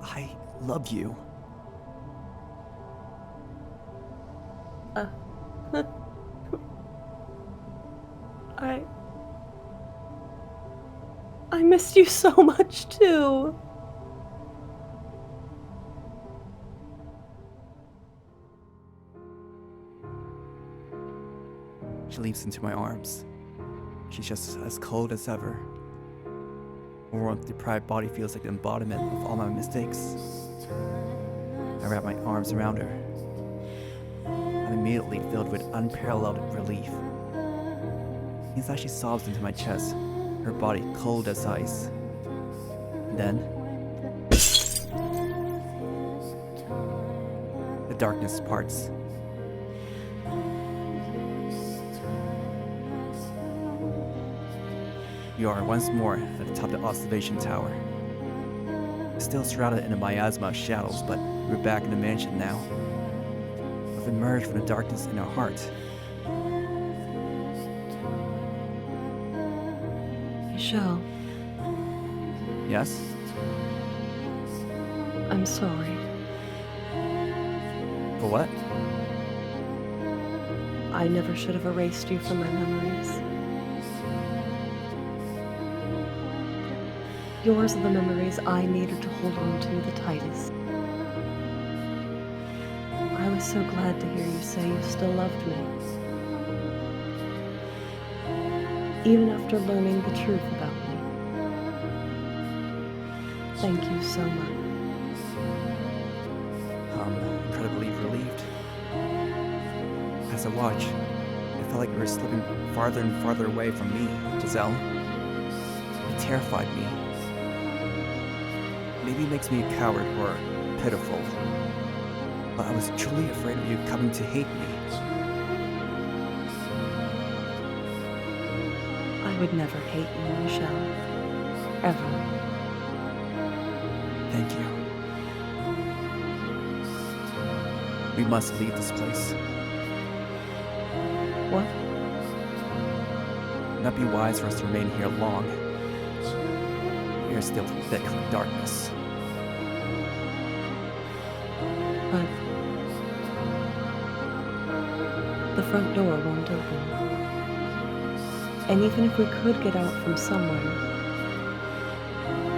I love you. I missed you so much too. She leaps into my arms. She's just as cold as ever. Her warmth-deprived body feels like the embodiment of all my mistakes. I wrap my arms around her. I'm immediately filled with unparalleled relief. Inside she sobs into my chest, her body cold as ice. Then, the darkness parts. We are once more at the top of the observation tower. Still shrouded in a miasma of shadows, but we're back in the mansion now. We've emerged from the darkness in our heart. Michelle, Yes? I'm sorry. For what? I never should have erased you from my memories. Yours are the memories I needed to hold on to the tightest. I was so glad to hear you say you still loved me. Even after learning the truth about me. Thank you so much. I'm incredibly relieved. As I watched, it felt like we were slipping farther and farther away from me, Giselle. It terrified me. Maybe it makes me a coward or pitiful, but I was truly afraid of you coming to hate me. I would never hate you, Michelle. Ever. Thank you. We must leave this place. What? It would not be wise for us to remain here long. We are still thick with darkness. But the front door won't open. And even if we could get out from somewhere,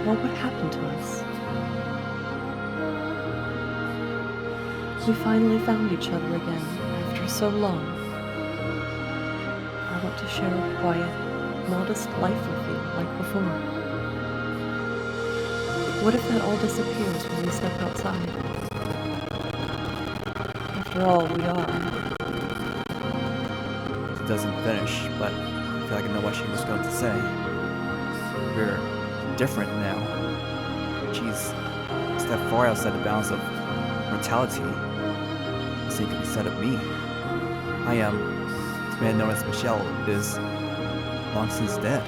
what would happen to us? We finally found each other again after for so long. I want to share a quiet, modest life with you like before. What if that all disappears when we step outside? After all, we are. It doesn't finish, but I feel like I know what she was going to say. We're different now. She's a step far outside the bounds of mortality. The same can be said of me. I am, the man known as Michelle, is long since dead.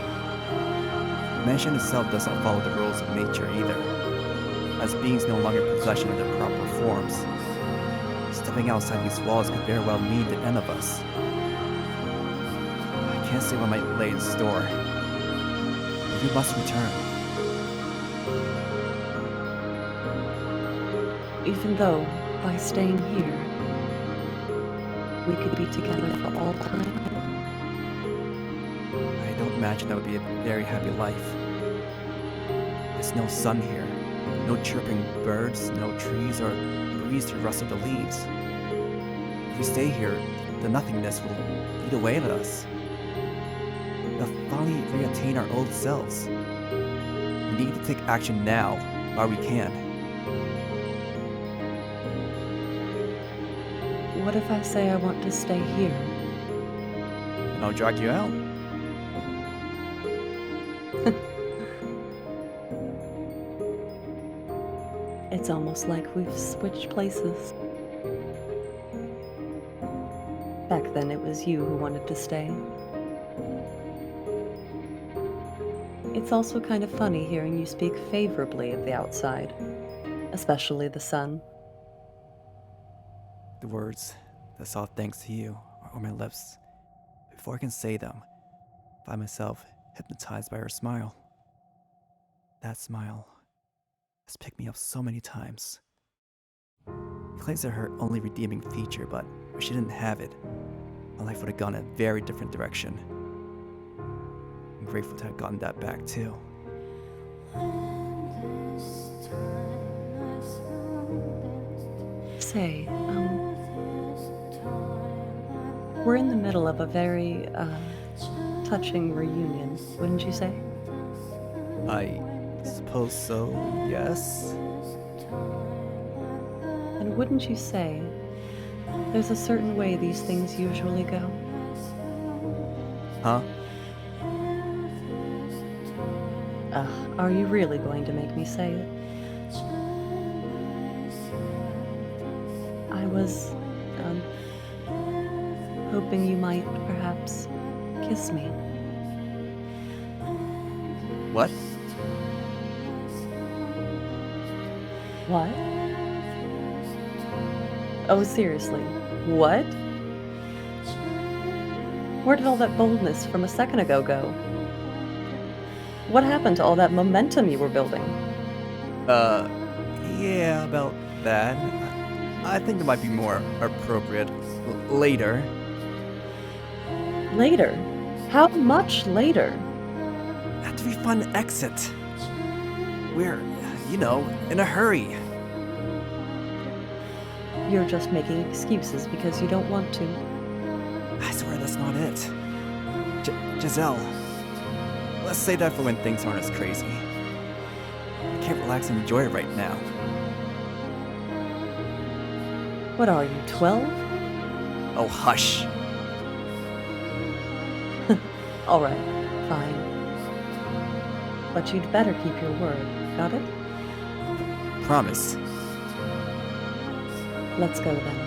Mansion itself doesn't follow the rules of nature either, as beings no longer in possession of their proper forms. Stepping outside these walls could very well mean the end of us. I can't say what might lay in store. But we must return. Even though, by staying here, we could be together for all time. I don't imagine that would be a very happy life. There's no sun here, no chirping birds, no trees, or breeze to rustle the leaves. If we stay here, the nothingness will eat away at us. We'll finally reattain our old selves. We need to take action now, while we can. What if I say I want to stay here? And I'll drag you out. It's almost like we've switched places. Back then it was you who wanted to stay. It's also kind of funny hearing you speak favorably of the outside, especially the sun. The words that saw thanks to you are on my lips. Before I can say them, I find myself hypnotized by her smile. That smile has picked me up so many times. It claims that her only redeeming feature, but if she didn't have it, my life would have gone a very different direction. I'm grateful to have gotten that back too. Say, we're in the middle of a very, touching reunion, wouldn't you say? I suppose so, yes? And wouldn't you say there's a certain way these things usually go? Huh? Are you really going to make me say it? I was, hoping you might perhaps kiss me. What? What? Oh, seriously, what? Where did all that boldness from a second ago go? What happened to all that momentum you were building? Yeah, about that. I think it might be more appropriate later. Later? How much later? After we find an exit. We're, in a hurry. You're just making excuses because you don't want to. I swear that's not it. Giselle, let's say that for when things aren't as crazy. I can't relax and enjoy it right now. What are you, 12? Oh, hush. Alright, fine. But you'd better keep your word, got it? Promise. Let's go then.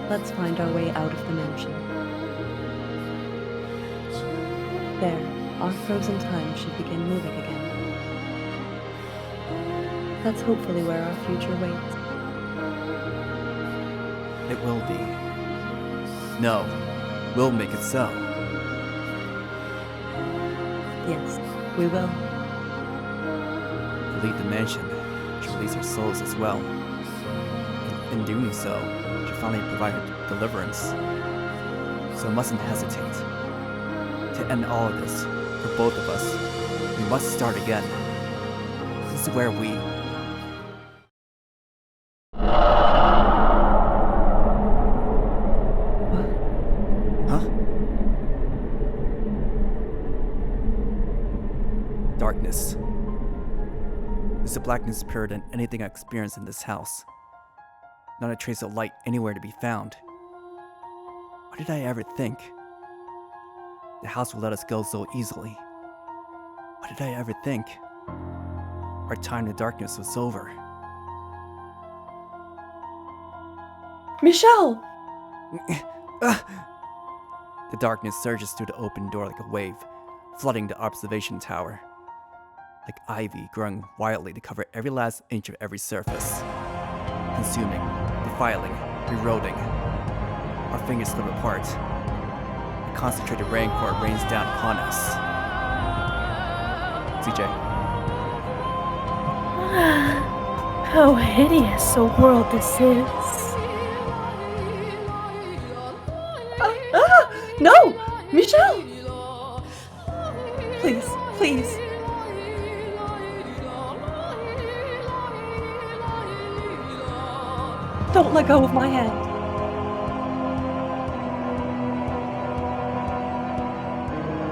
Let's find our way out of the mansion. There, our frozen time should begin moving again. That's hopefully where our future waits. It will be. No, we'll make it so. Yes, we will. To leave the mansion, to release our souls as well. In doing so, to finally provide deliverance. So we mustn't hesitate. To end all of this, for both of us, we must start again. This is where we... the blackness purer than anything I experienced in this house. Not a trace of light anywhere to be found. What did I ever think? The house would let us go so easily. What did I ever think? Our time in the darkness was over. Michelle! The darkness surges through the open door like a wave, flooding the observation tower. Like ivy growing wildly to cover every last inch of every surface. Consuming, defiling, eroding. Our fingers slip apart. A concentrated rancor rains down upon us. CJ. How hideous a world this is. No! Michelle! Please, please. Don't let go of my hand.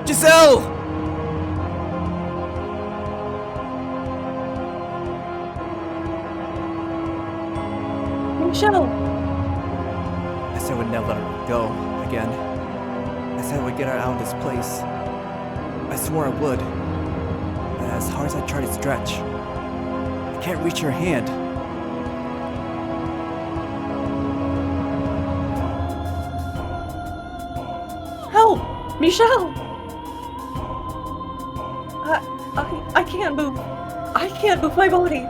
Giselle! Michelle! I said I would never let her go again. I said I would get her out of this place. I swore I would. But as hard as I try to stretch, I can't reach her hand. Help! Michelle! I can't move. I can't move my body.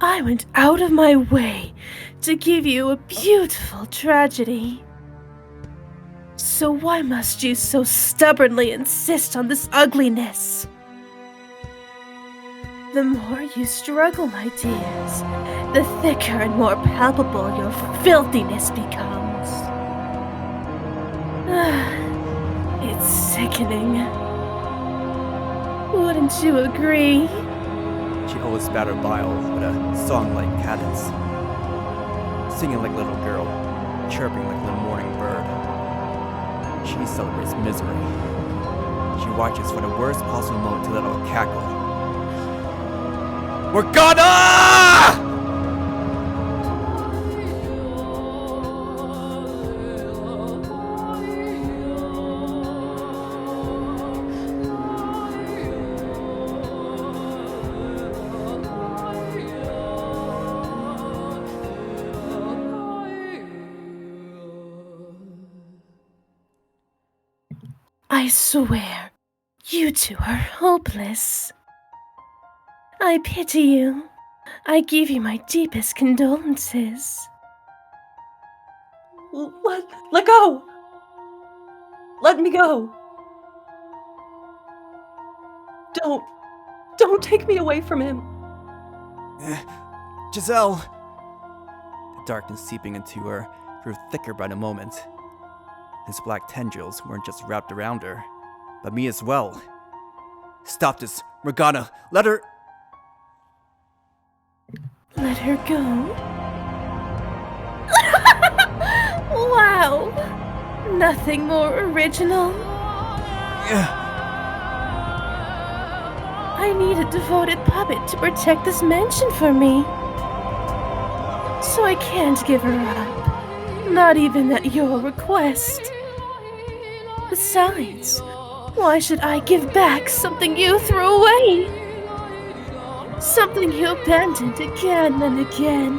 I went out of my way to give you a beautiful tragedy. So why must you so stubbornly insist on this ugliness? The more you struggle, my dears, the thicker and more palpable your filthiness becomes. It's sickening. Wouldn't you agree? She always spat her bile with a song-like cadence, singing like a little girl, chirping like a little morning bird. She celebrates misery. She watches for the worst possible moment to let out a cackle. Morgana! I swear, you two are hopeless. I pity you. I give you my deepest condolences. Let go! Let me go! Don't take me away from him. Giselle! The darkness seeping into her grew thicker by the moment. His black tendrils weren't just wrapped around her, but me as well. Stop this, Morgana! Let her... Let her go? Wow! Nothing more original. I need a devoted puppet to protect this mansion for me. So I can't give her up. Not even at your request. Besides, why should I give back something you threw away? Something you abandoned again and again.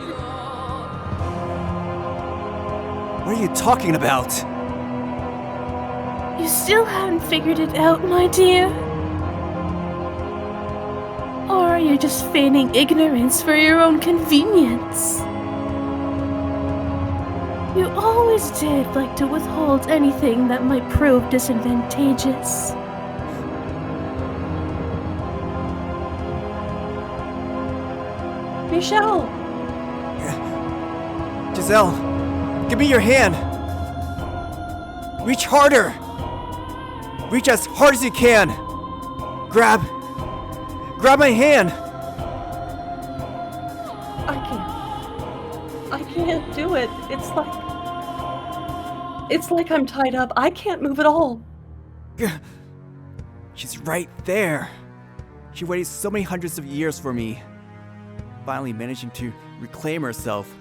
What are you talking about? You still haven't figured it out, my dear? Or are you just feigning ignorance for your own convenience? You always did like to withhold anything that might prove disadvantageous. Michelle! Giselle, give me your hand! Reach harder! Reach as hard as you can! Grab my hand! I can't do it. It's like I'm tied up. I can't move at all. She's right there. She waited so many hundreds of years for me, finally managing to reclaim herself.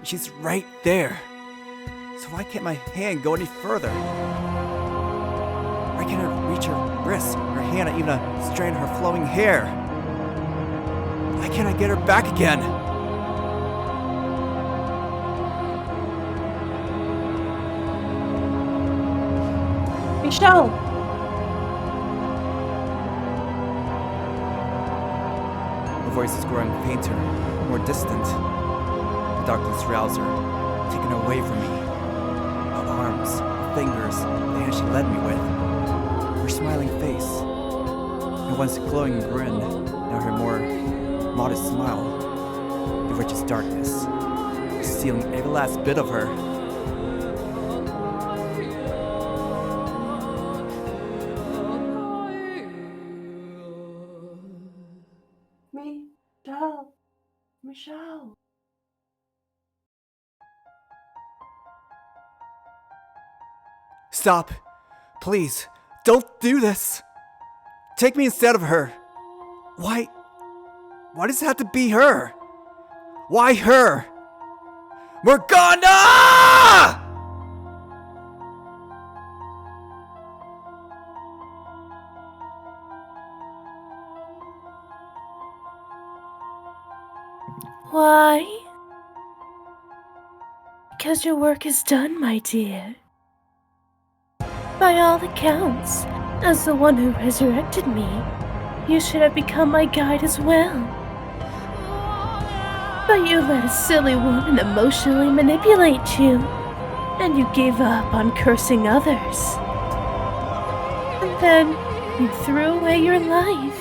She's right there. So why can't my hand go any further? Why can't I reach her wrist, her hand, even a strand of her flowing hair? Why can't I get her back again? Michelle! Her voice is growing fainter, more distant. The darkness surrounds her, taking her away from me. Her arms, her fingers, the hand she led me with. Her smiling face. Her once glowing grin, now her more modest smile. The richest darkness, stealing every last bit of her. Michelle. Stop. Please, don't do this. Take me instead of her. Why does it have to be her? Why her? Morgana! Why? Because your work is done, my dear. By all accounts, as the one who resurrected me, you should have become my guide as well. But you let a silly woman emotionally manipulate you, and you gave up on cursing others. And then you threw away your life,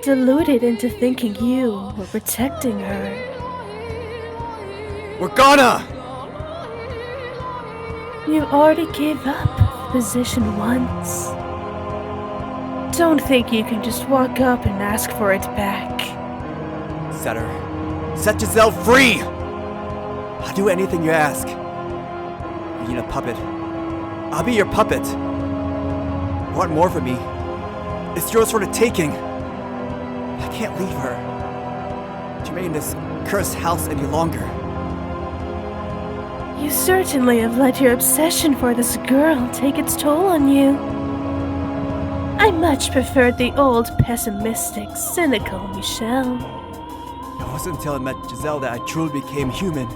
deluded into thinking you were protecting her. Morgana! You already gave up the position once. Don't think you can just walk up and ask for it back. Set her. Set Giselle free! I'll do anything you ask. You need a puppet. I'll be your puppet. You want more from me? It's yours for the taking. I can't leave her to remain in this cursed house any longer. You certainly have let your obsession for this girl take its toll on you. I much preferred the old, pessimistic, cynical Michelle. It wasn't until I met Giselle that I truly became human.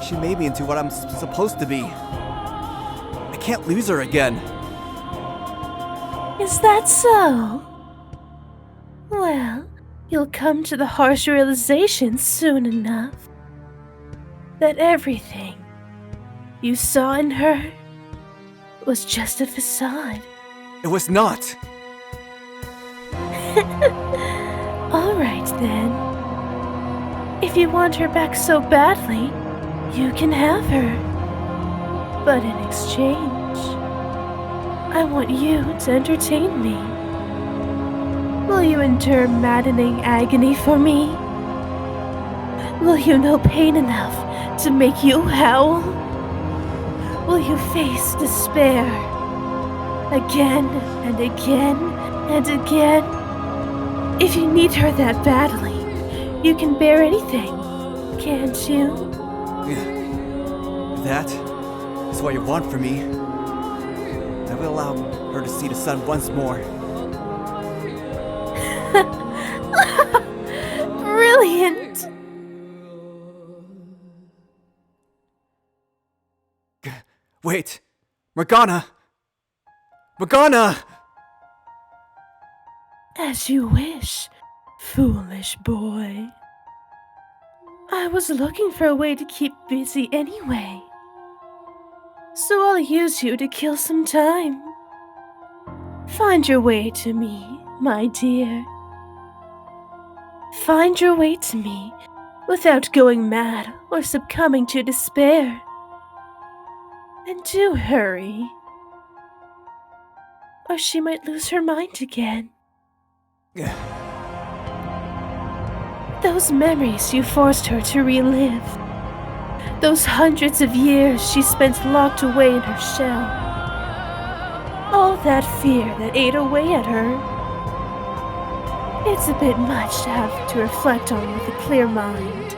She made me into what I'm supposed to be. I can't lose her again. Is that so? Well, you'll come to the harsh realization soon enough that everything you saw in her was just a facade. It was not. Alright then. If you want her back so badly, you can have her. But in exchange, I want you to entertain me. Will you endure maddening agony for me? Will you know pain enough to make you howl? Will you face despair again and again and again? If you need her that badly, you can bear anything, can't you? That is what you want from me. I will allow her to see the sun once more. Brilliant! Wait! Morgana! Morgana! As you wish, foolish boy. I was looking for a way to keep busy anyway. So I'll use you to kill some time. Find your way to me, my dear. Find your way to me without going mad or succumbing to despair. And do hurry, or she might lose her mind again. Those memories you forced her to relive, Those hundreds of years she spent locked away in her shell. All that fear that ate away at her. It's a bit much to have to reflect on with a clear mind.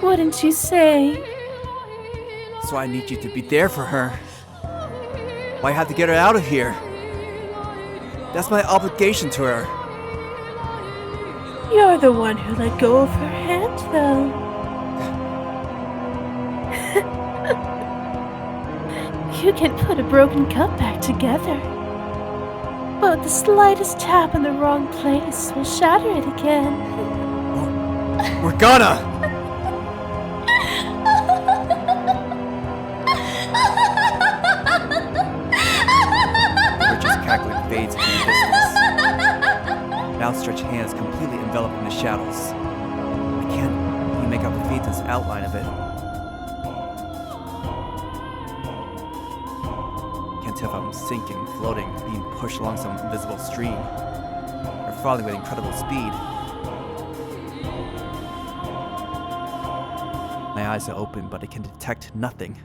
Wouldn't you say? So I need you to be there for her. Why have to get her out of here? That's my obligation to her. You're the one who let go of her hand, though. You can put a broken cup back together. But the slightest tap in the wrong place will shatter it again. Morgana! The witch's cackling fades into the distance. Outstretched hands completely enveloped in the shadows. I can't even make out the faintest outline of it. Can't tell if I'm sinking, floating, being pushed along some invisible stream, or falling with incredible speed. My eyes are open, but I can detect nothing.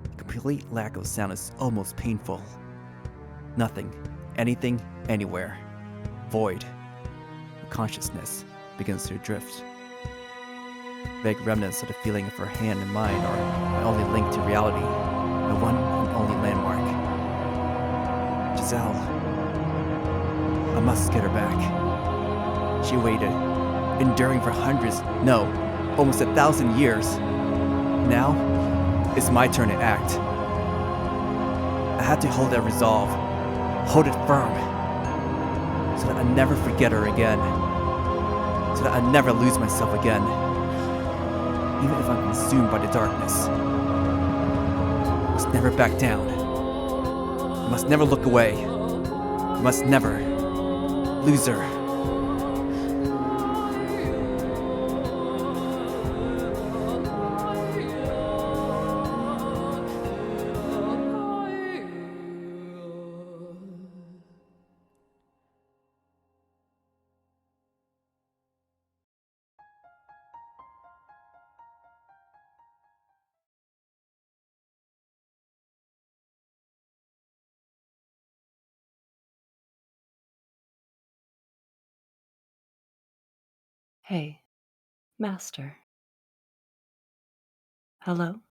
The complete lack of sound is almost painful. Nothing, anything, anywhere. Void. Consciousness begins to drift. Vague remnants of the feeling of her hand in mine are my only link to reality, my one and only landmark. Giselle. I must get her back. She waited, enduring for hundreds, no, almost 1,000 years. Now, it's my turn to act. I had to hold that resolve, hold it firm, so that I never forget her again, so that I never lose myself again, even if I'm consumed by the darkness. I must never back down. I must never look away. I must never lose her. Hey, Master. Hello?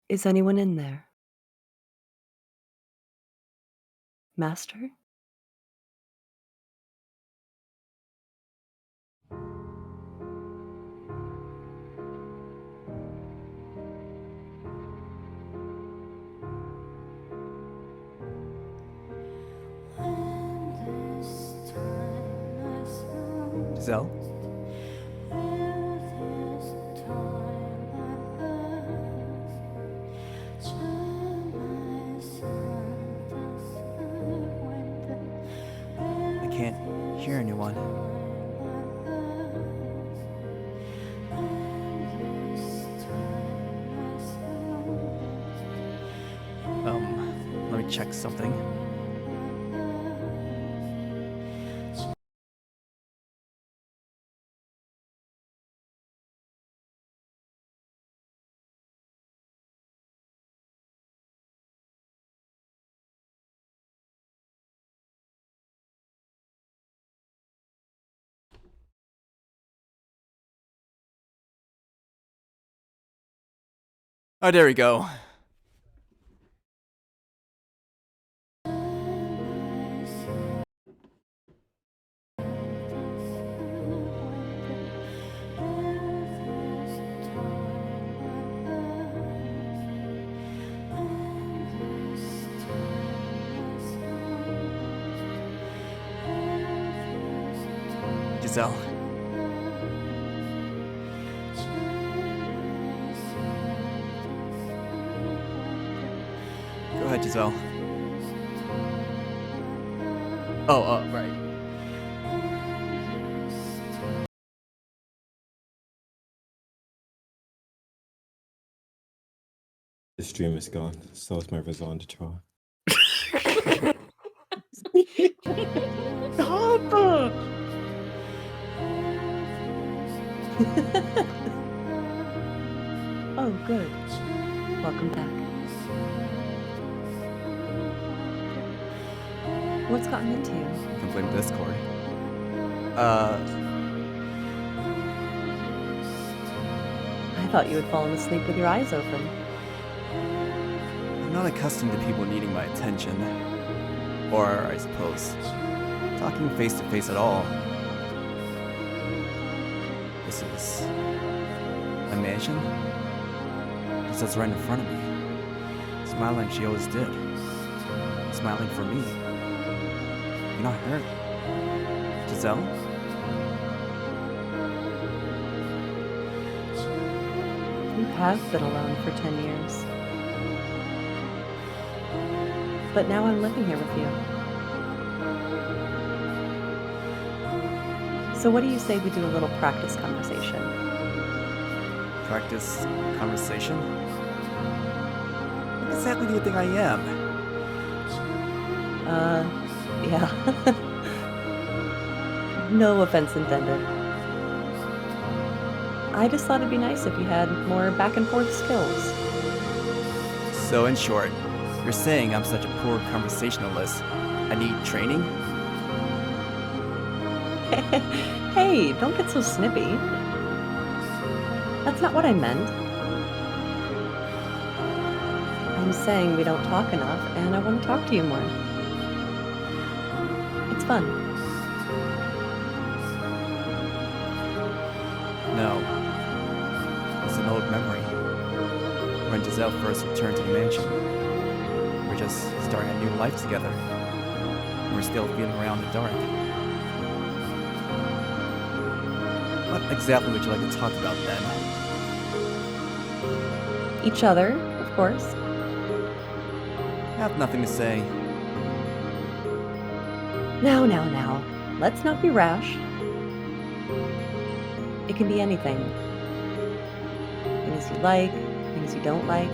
Is anyone in there? Master? Giselle? I can't hear anyone. Let me check something. Oh, there we go. Giselle. Go ahead, Giselle. Oh, right. The stream is gone, so is my raison d'etre. What's gotten into you? You can blame Discord. I thought you had fallen asleep with your eyes open. I'm not accustomed to people needing my attention. Or, I suppose, talking face to face at all. This is a mansion? Giselle's right in front of me. Smiling like she always did. Smiling for me. You're not hurt. Giselle? You have been alone for 10 years. But now I'm living here with you. So what do you say we do a little practice conversation? Practice conversation? What exactly do you think I am? Yeah. No offense intended. I just thought it'd be nice if you had more back and forth skills. So in short, you're saying I'm such a poor conversationalist. I need training? Hey, don't get so snippy. That's not what I meant. I'm saying we don't talk enough, and I want to talk to you more. It's fun. No. It's an old memory. When Giselle first returned to the mansion. We're just starting a new life together. And we're still feeling around in the dark. What exactly would you like to talk about then? Each other, of course. I have nothing to say. Now. Let's not be rash. It can be anything. Things you like, things you don't like.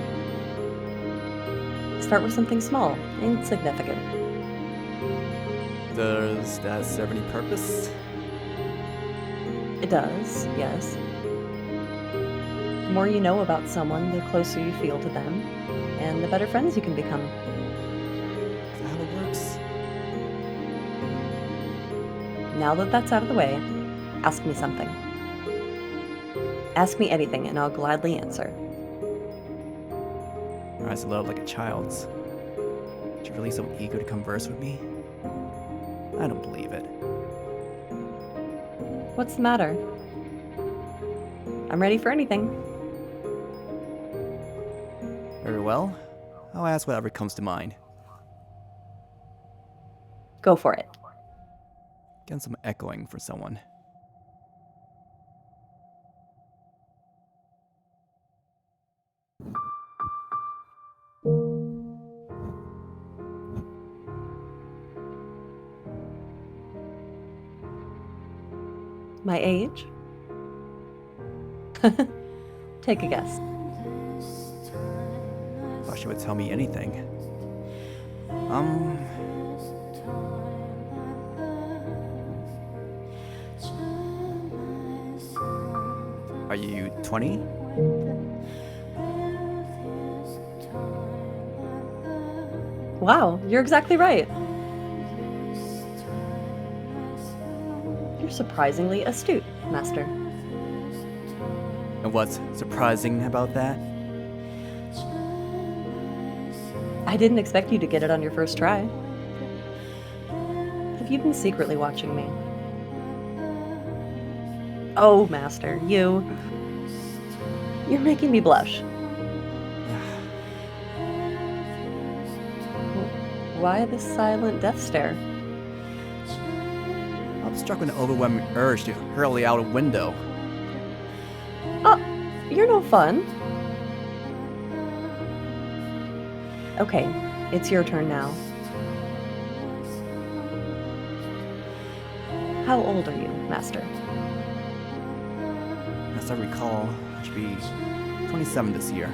Start with something small, insignificant. Does that serve any purpose? It does, yes. The more you know about someone, the closer you feel to them, and the better friends you can become. Is that how it works? Now that that's out of the way, ask me something. Ask me anything, and I'll gladly answer. Your eyes lit up like a child's. But you're really so eager to converse with me? I don't believe it. What's the matter? I'm ready for anything. Very well. I'll ask whatever comes to mind. Go for it. Get some echoing for someone. My age? Take a guess. Thought she would tell me anything. Are you 20? Wow, you're exactly right. You're surprisingly astute, Master. And what's surprising about that? I didn't expect you to get it on your first try. Have you been secretly watching me? Oh, Master, you're making me blush. Why the silent death stare? I'm struck with an overwhelming urge to hurl you out a window. Oh, you're no fun. Okay, it's your turn now. How old are you, Master? As I recall, I should be 27 this year.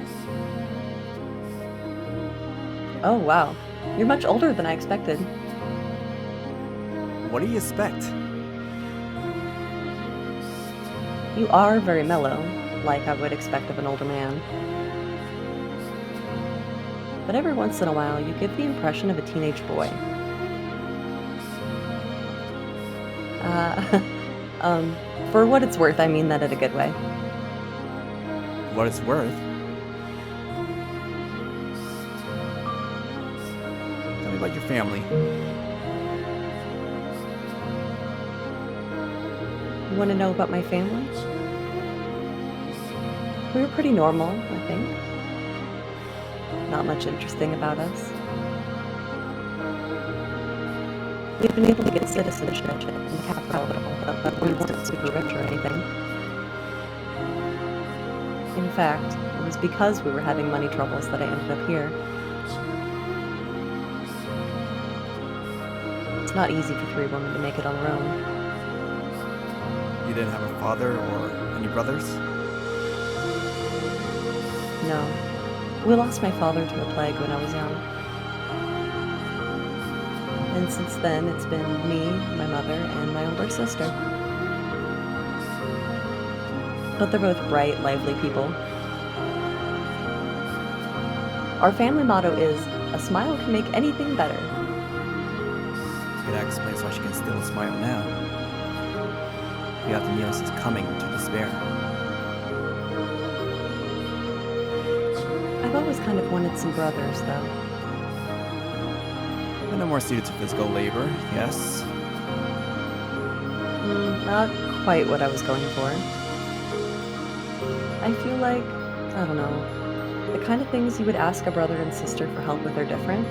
Oh, wow. You're much older than I expected. What do you expect? You are very mellow, like I would expect of an older man. But every once in a while, you give the impression of a teenage boy. For what it's worth, I mean that in a good way. What it's worth? Tell me about your family. You want to know about my family? We were pretty normal, I think. Not much interesting about us. We've been able to get citizenship in the capital, but we weren't super rich or anything. In fact, it was because we were having money troubles that I ended up here. It's not easy for 3 women to make it on their own. You didn't have a father or any brothers? No. We lost my father to a plague when I was young. And since then, it's been me, my mother, and my older sister. But they're both bright, lively people. Our family motto is, "A smile can make anything better." That explains why she can still smile now. You have the nearest coming to despair. I've always kind of wanted some brothers, though. But no more suited to physical labor, yes? Not quite what I was going for. I feel like, I don't know, the kind of things you would ask a brother and sister for help with are different.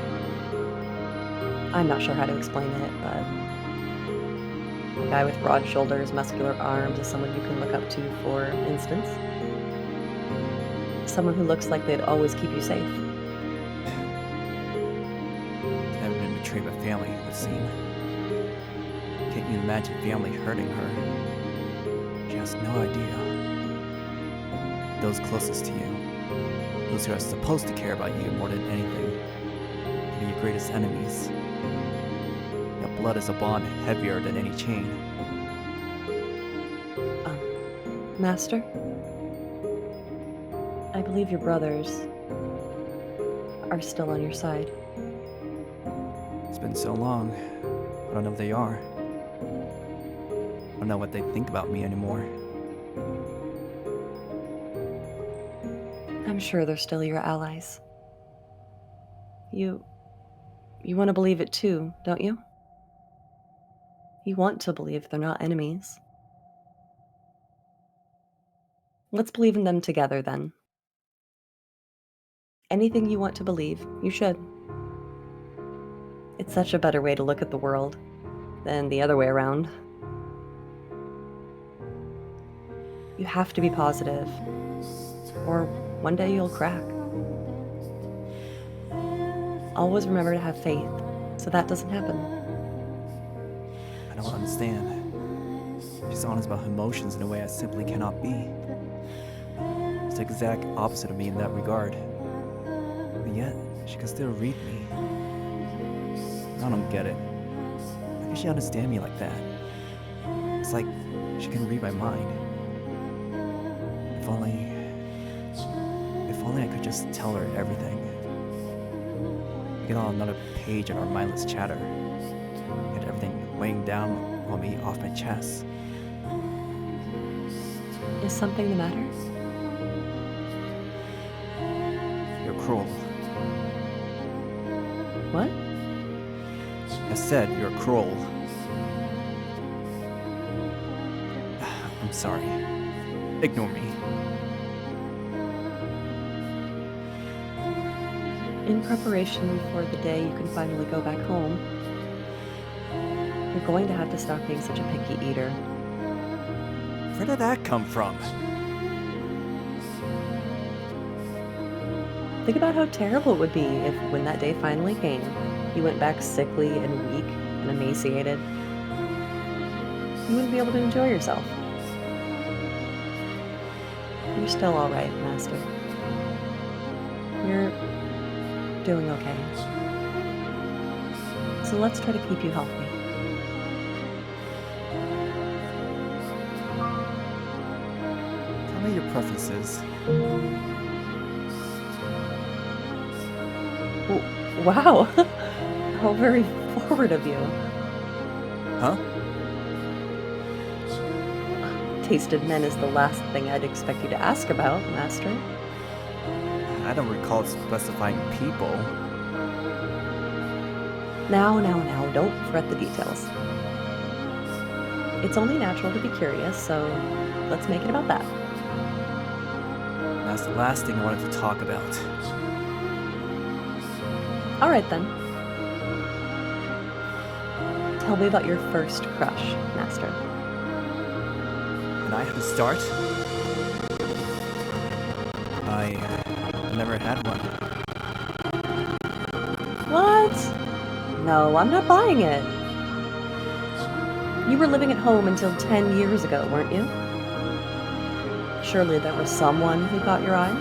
I'm not sure how to explain it, but a guy with broad shoulders, muscular arms is someone you can look up to, for instance. Someone who looks like they'd always keep you safe. Never been betrayed by family, it would seem. Can't you imagine family hurting her? She has no idea. Those closest to you, those who are supposed to care about you more than anything, can be your greatest enemies. Your blood is a bond heavier than any chain. Master? I believe your brothers are still on your side. It's been so long, I don't know if they are. I don't know what they think about me anymore. I'm sure they're still your allies. You want to believe it too, don't you? You want to believe they're not enemies. Let's believe in them together, then. Anything you want to believe, you should. It's such a better way to look at the world than the other way around. You have to be positive, or one day you'll crack. Always remember to have faith, so that doesn't happen. I don't understand. She's honest about her emotions in a way I simply cannot be. It's the exact opposite of me in that regard. But yet, she can still read me. I don't get it. How can she understand me like that? It's like she can read my mind. If only I could just tell her everything. Get on another page of our mindless chatter. Get everything weighing down on me off my chest. Is something the matter? You're cruel. What? I said you're cruel. I'm sorry. Ignore me. In preparation for the day you can finally go back home, you're going to have to stop being such a picky eater. Where did that come from? Think about how terrible it would be if, when that day finally came, you went back sickly and weak and emaciated. You wouldn't be able to enjoy yourself. You're still all right, Master. You're doing okay. So let's try to keep you healthy. Tell me your preferences. Wow! How very forward of you. Huh? Good-tasted men is the last thing I'd expect you to ask about, Master. I don't recall specifying people. Now, don't fret the details. It's only natural to be curious, so let's make it about that. That's the last thing I wanted to talk about. All right, then. Tell me about your first crush, Master. And I have to start? I never had one. What? No, I'm not buying it. You were living at home until 10 years ago, weren't you? Surely there was someone who caught your eye?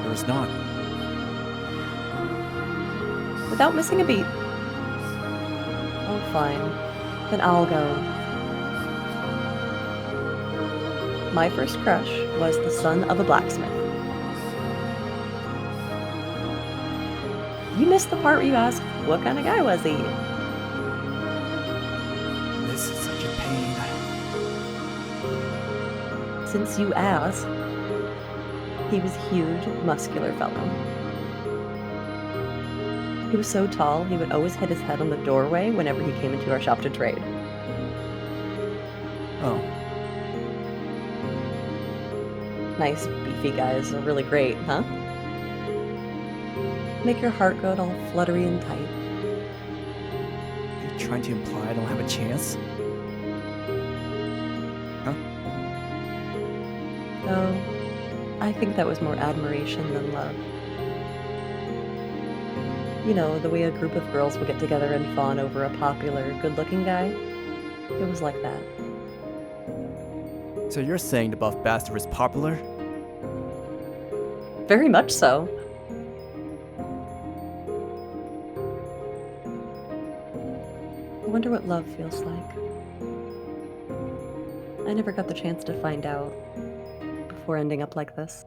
There was not. Without missing a beat. Oh, fine. Then I'll go. My first crush was the son of a blacksmith. You missed the part where you asked, what kind of guy was he? This is such a pain. Since you asked, he was a huge, muscular fellow. He was so tall, he would always hit his head on the doorway whenever he came into our shop to trade. Oh, Nice, beefy guys are really great, huh? Make your heart go all fluttery and tight. are you trying to imply I don't have a chance? Oh, I think that was more admiration than love. You know, the way a group of girls would get together and fawn over a popular, good-looking guy? It was like that. So you're saying the buff bastard is popular? Very much so. I wonder what love feels like. I never got the chance to find out before ending up like this.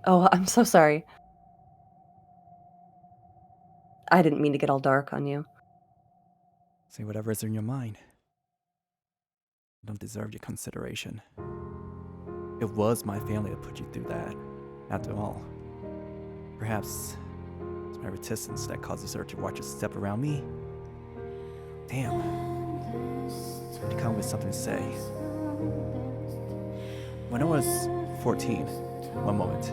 Oh, I'm so sorry. I didn't mean to get all dark on you. Say whatever's in your mind. I don't deserve your consideration. It was my family that put you through that, after all. Perhaps it's my reticence that causes her to watch you step around me. Damn. I had to come with something to say. When I was 14, one moment.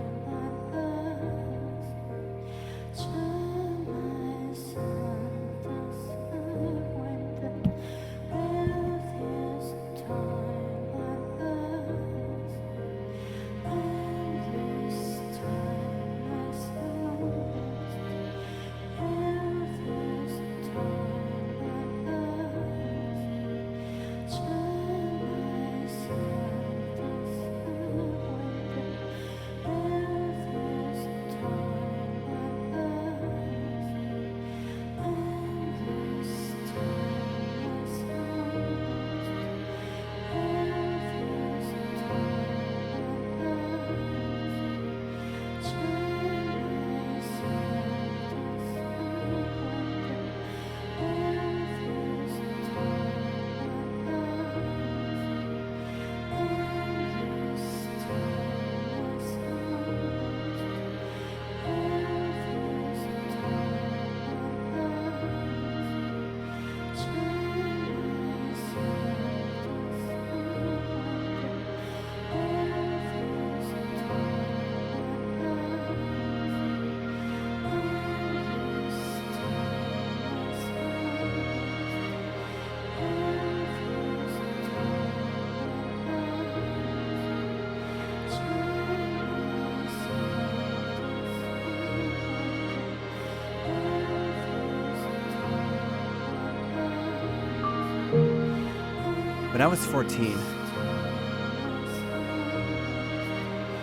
When I was 14,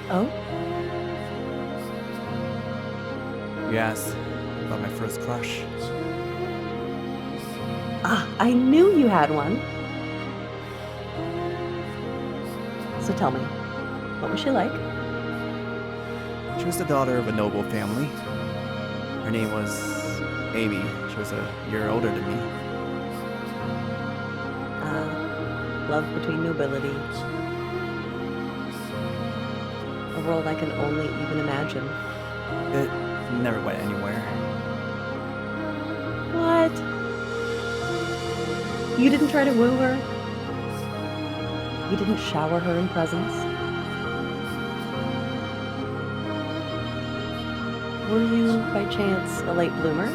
Oh? you asked about my first crush. Ah, I knew you had one. So tell me, what was she like? She was the daughter of a noble family. Her name was Amy. She was a year older than me. love between nobility. A world I can only even imagine. It never went anywhere. What? You didn't try to woo her? You didn't shower her in presents? Were you, by chance, a late bloomer,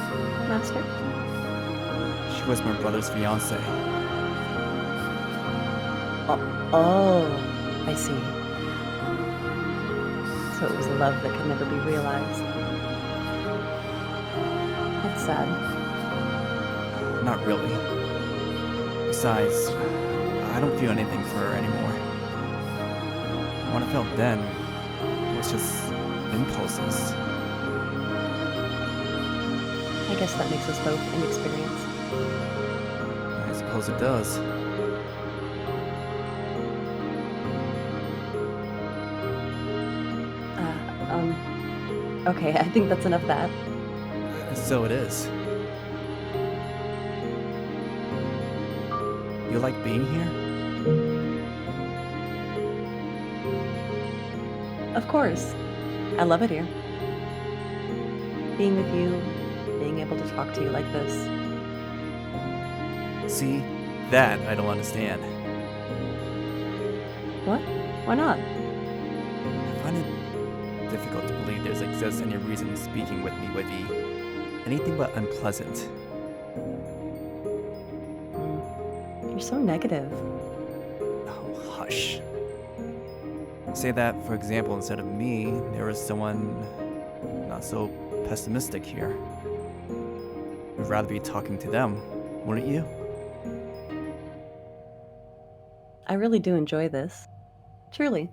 Master? She was my brother's fiancée. Oh, I see. So it was a love that could never be realized. That's sad. Not really. Besides, I don't feel anything for her anymore. What I felt then was just impulses. I guess that makes us both inexperienced. I suppose it does. Okay, I think that's enough of that. So it is. You like being here? Of course. I love it here. Being with you, being able to talk to you like this. See? That I don't understand. What? Why not? I find it difficult to believe there exists any reason speaking with me would be anything but unpleasant. You're so negative. Oh, hush. Say that, for example, instead of me, there was someone not so pessimistic here. You'd rather be talking to them, wouldn't you? I really do enjoy this. Truly.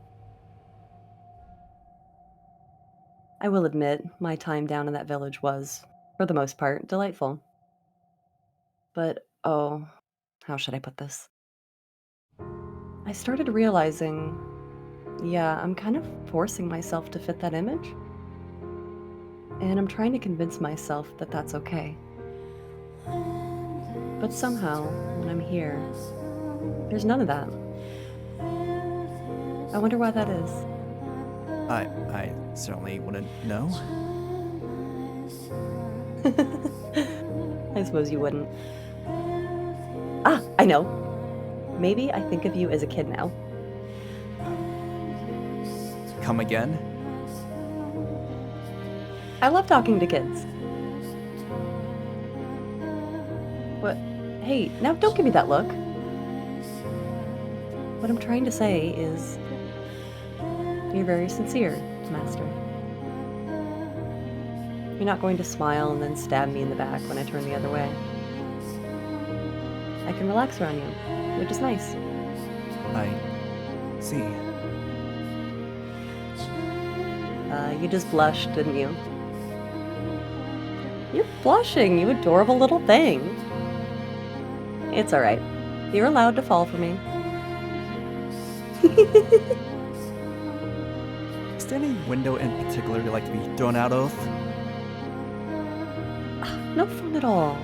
I will admit, my time down in that village was, for the most part, delightful. But, oh, how should I put this? I started realizing, yeah, I'm kind of forcing myself to fit that image. And I'm trying to convince myself that that's okay. But somehow, when I'm here, there's none of that. I wonder why that is. I certainly wouldn't know. I suppose you wouldn't. Ah, I know. Maybe I think of you as a kid now. Come again? I love talking to kids. What? Hey, now don't give me that look. What I'm trying to say is, you're very sincere, Master. You're not going to smile and then stab me in the back when I turn the other way. I can relax around you, which is nice. I see. You just blushed, didn't you? You're blushing, you adorable little thing. It's alright. You're allowed to fall for me. Is there any window in particular you'd like to be thrown out of? No fun at all.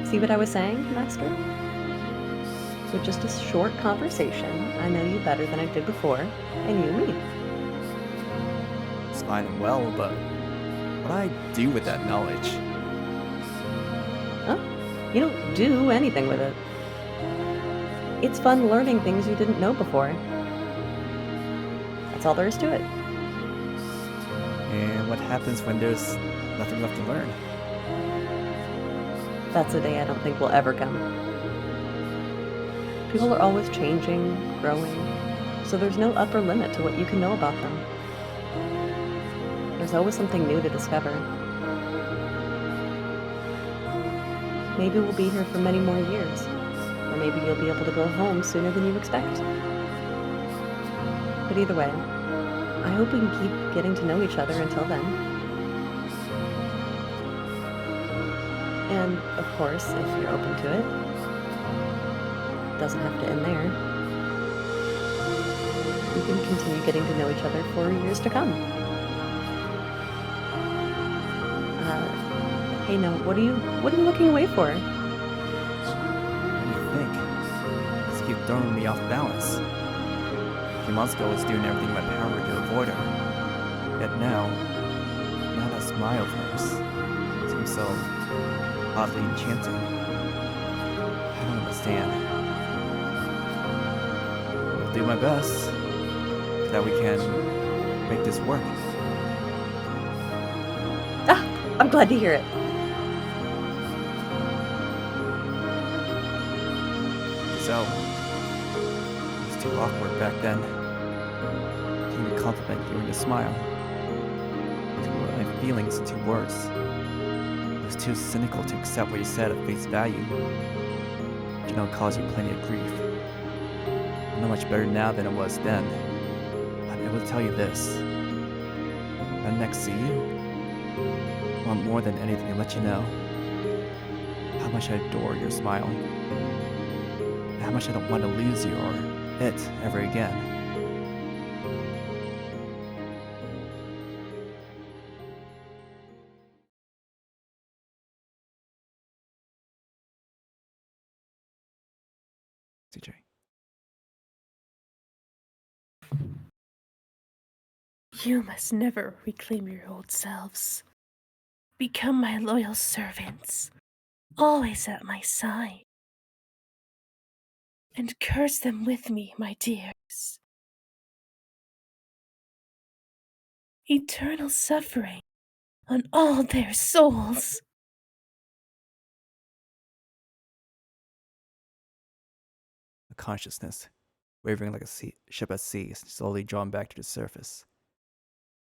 See what I was saying, Master? With just a short conversation, I know you better than I did before, and you me. It's fine and well, but what do I do with that knowledge? Huh? You don't do anything with it. It's fun learning things you didn't know before. That's all there is to it. And what happens when there's nothing left to learn? That's a day I don't think will ever come. People are always changing, growing, so there's no upper limit to what you can know about them. There's always something new to discover. Maybe we'll be here for many more years, or maybe you'll be able to go home sooner than you expect. But either way, I hope we can keep getting to know each other until then. And, of course, if you're open to it, doesn't have to end there. We can continue getting to know each other for years to come. Hey, now, what are you looking away for? What do you think? Just keep throwing me off balance. A few months ago, I was doing everything in my power to avoid her. Yet now that smile of hers seems so oddly enchanting. I don't understand. I'll do my best so that we can make this work. Ah, I'm glad to hear it. So, it was too awkward back then. To even compliment you and your smile. To put my feelings into words. It was too cynical to accept what you said at face value. But you know it caused you plenty of grief. I'm not much better now than I was then. But I will tell you this. When I next see you, I want more than anything to let you know how much I adore your smile. How much I don't want to lose you or it ever again. CJ. You must never reclaim your old selves. Become my loyal servants, always at my side. And curse them with me, my dears. Eternal suffering on all their souls. A consciousness, wavering like a ship at sea, slowly drawn back to the surface.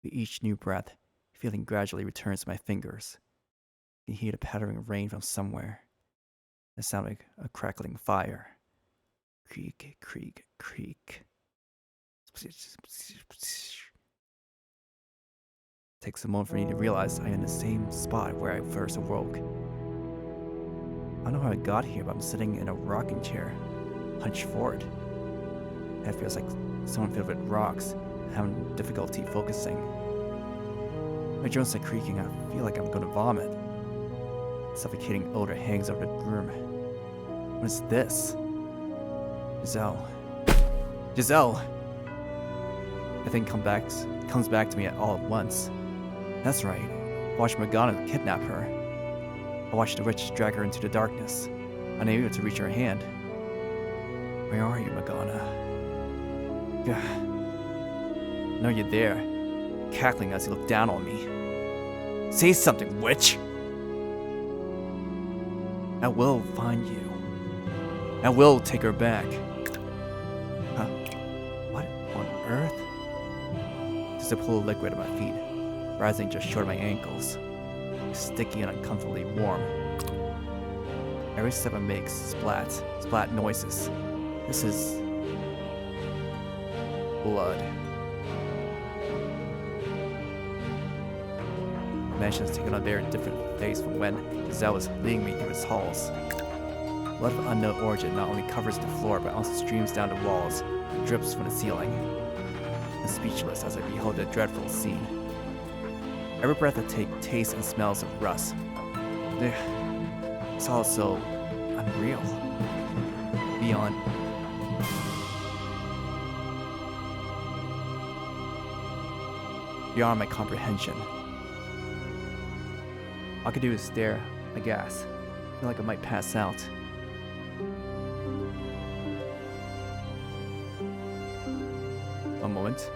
With each new breath, feeling gradually returns to my fingers. You can hear the pattering rain from somewhere. It sounds like a crackling fire. Creak, creak, creak. Takes a moment for me to realize I am in the same spot where I first awoke. I don't know how I got here, but I'm sitting in a rocking chair, hunched forward. It feels like someone filled with rocks, having difficulty focusing. My joints are creaking. I feel like I'm going to vomit. Suffocating odor hangs over the room. What is this? Giselle. Giselle! Everything comes back to me all at once. That's right. I watched Morgana kidnap her. I watched the witch drag her into the darkness, unable to reach her hand. Where are you, Morgana? Gah. I know you're there, cackling as you look down on me. Say something, witch! I will find you. I will take her back. Huh? What on earth? There's a pool of liquid at my feet, rising just short of my ankles. Sticky and uncomfortably warm. Every step I make, splat noises. This is blood. The mansion has taken on a very different face from when Giselle was leading me through its halls. Blood of unknown origin not only covers the floor, but also streams down the walls and drips from the ceiling. I'm speechless as I behold the dreadful scene. Every breath I take tastes and smells of rust. It's all so unreal. Beyond my comprehension. All I could do is stare, aghast. I feel like I might pass out. A moment.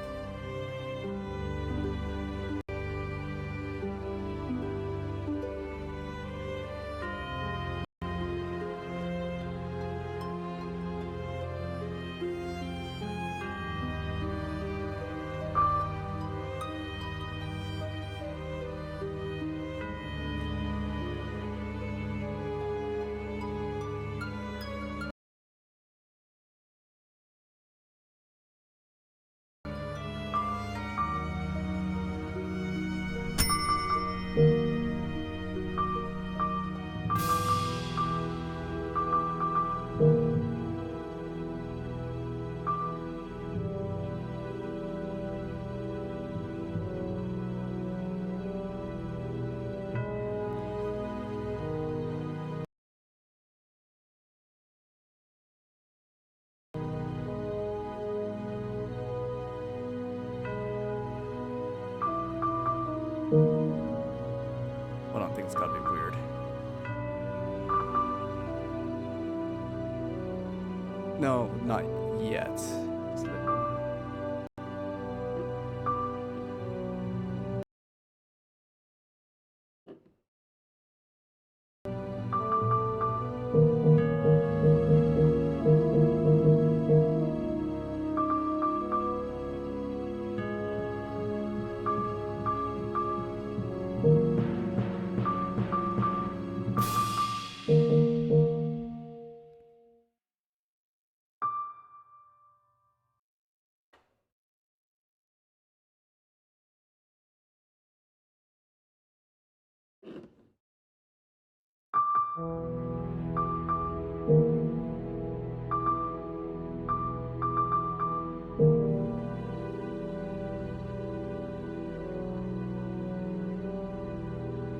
Everything's gotta be weird. No, not yet. Just a bit more.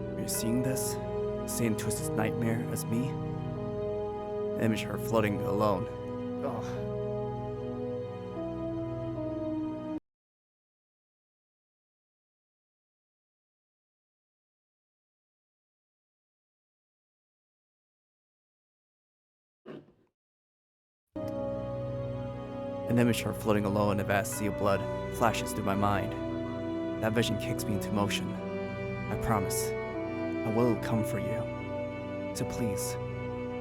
Are you seeing this? Same twisted nightmare as me? An image of her floating alone. Ugh. An image of her floating alone in a vast sea of blood flashes through my mind. That vision kicks me into motion. I promise, I will come for you. So please,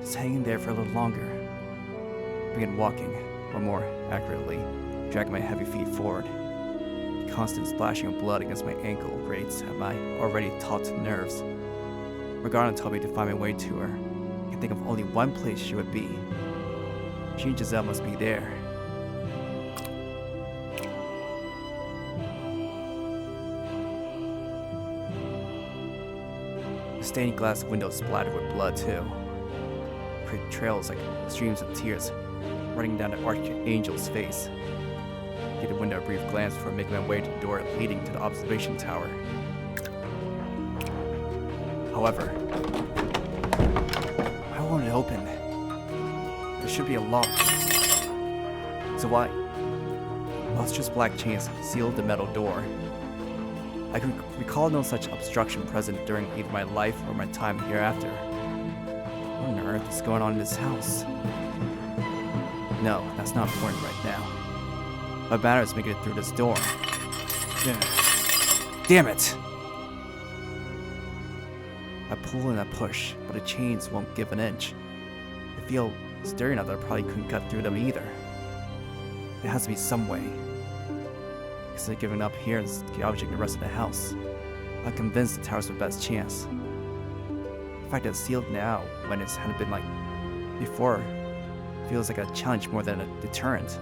just hang in there for a little longer. I begin walking, or more accurately, dragging my heavy feet forward. The constant splashing of blood against my ankle grates at my already taut nerves. Morgana told me to find my way to her. I can think of only one place she would be. She and Giselle must be there. The stained glass windows splattered with blood too. Create trails like streams of tears running down the archangel's face. I gave the window a brief glance before making my way to the door leading to the observation tower. However, why won't it open? There should be a lock. So why? Lustrous black chains sealed the metal door. I can recall no such obstruction present during either my life or my time hereafter. What on earth is going on in this house? No, that's not important right now. What matters is making it through this door. Damn it! I pull and I push, but the chains won't give an inch. I feel sturdy enough that I probably couldn't cut through them either. There has to be some way. Instead of giving up here and gouging the rest of the house, I'm convinced the tower's the best chance. The fact that it's sealed now, when it hadn't been like before, feels like a challenge more than a deterrent.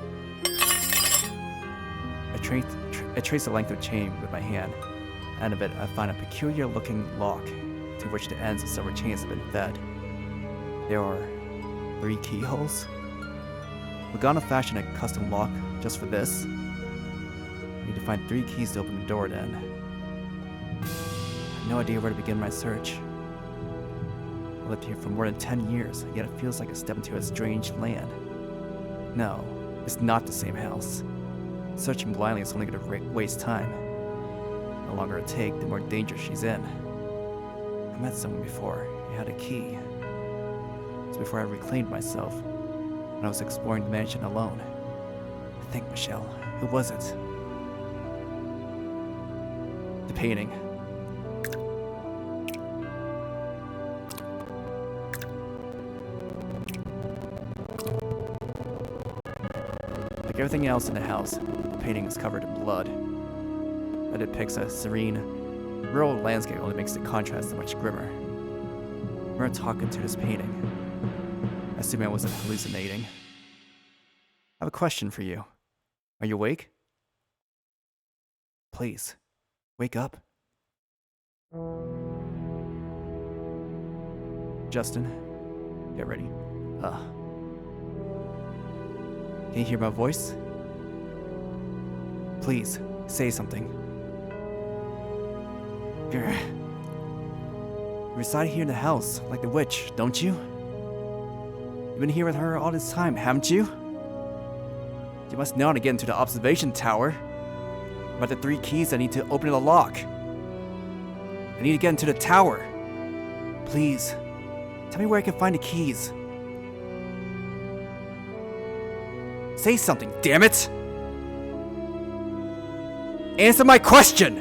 I trace the length of the chain with my hand. At the end of it, I find a peculiar looking lock to which the ends of several chains have been fed. There are 3 keyholes. Morgana fashioned a custom lock just for this. I need to find 3 keys to open the door then. I have no idea where to begin my search. I lived here for more than 10 years, yet it feels like I stepped into a strange land. No, it's not the same house. Searching blindly is only going to waste time. The longer it takes, the more danger she's in. I met someone before. He had a key. It was before I reclaimed myself, when I was exploring the mansion alone. Think, Michelle, who was it? The painting. Like everything else in the house, the painting is covered in blood. It depicts a serene, rural landscape only makes the contrast so much grimmer. I remember talking to this painting, assuming I wasn't hallucinating. I have a question for you. Are you awake? Please, wake up. Justin, get ready. Can you hear my voice? Please, say something. You reside here in the house, like the witch, don't you? You've been here with her all this time, haven't you? You must know how to get into the observation tower. About the 3 keys I need to open the lock. I need to get into the tower. Please, tell me where I can find the keys. Say something, damn it! Answer my question!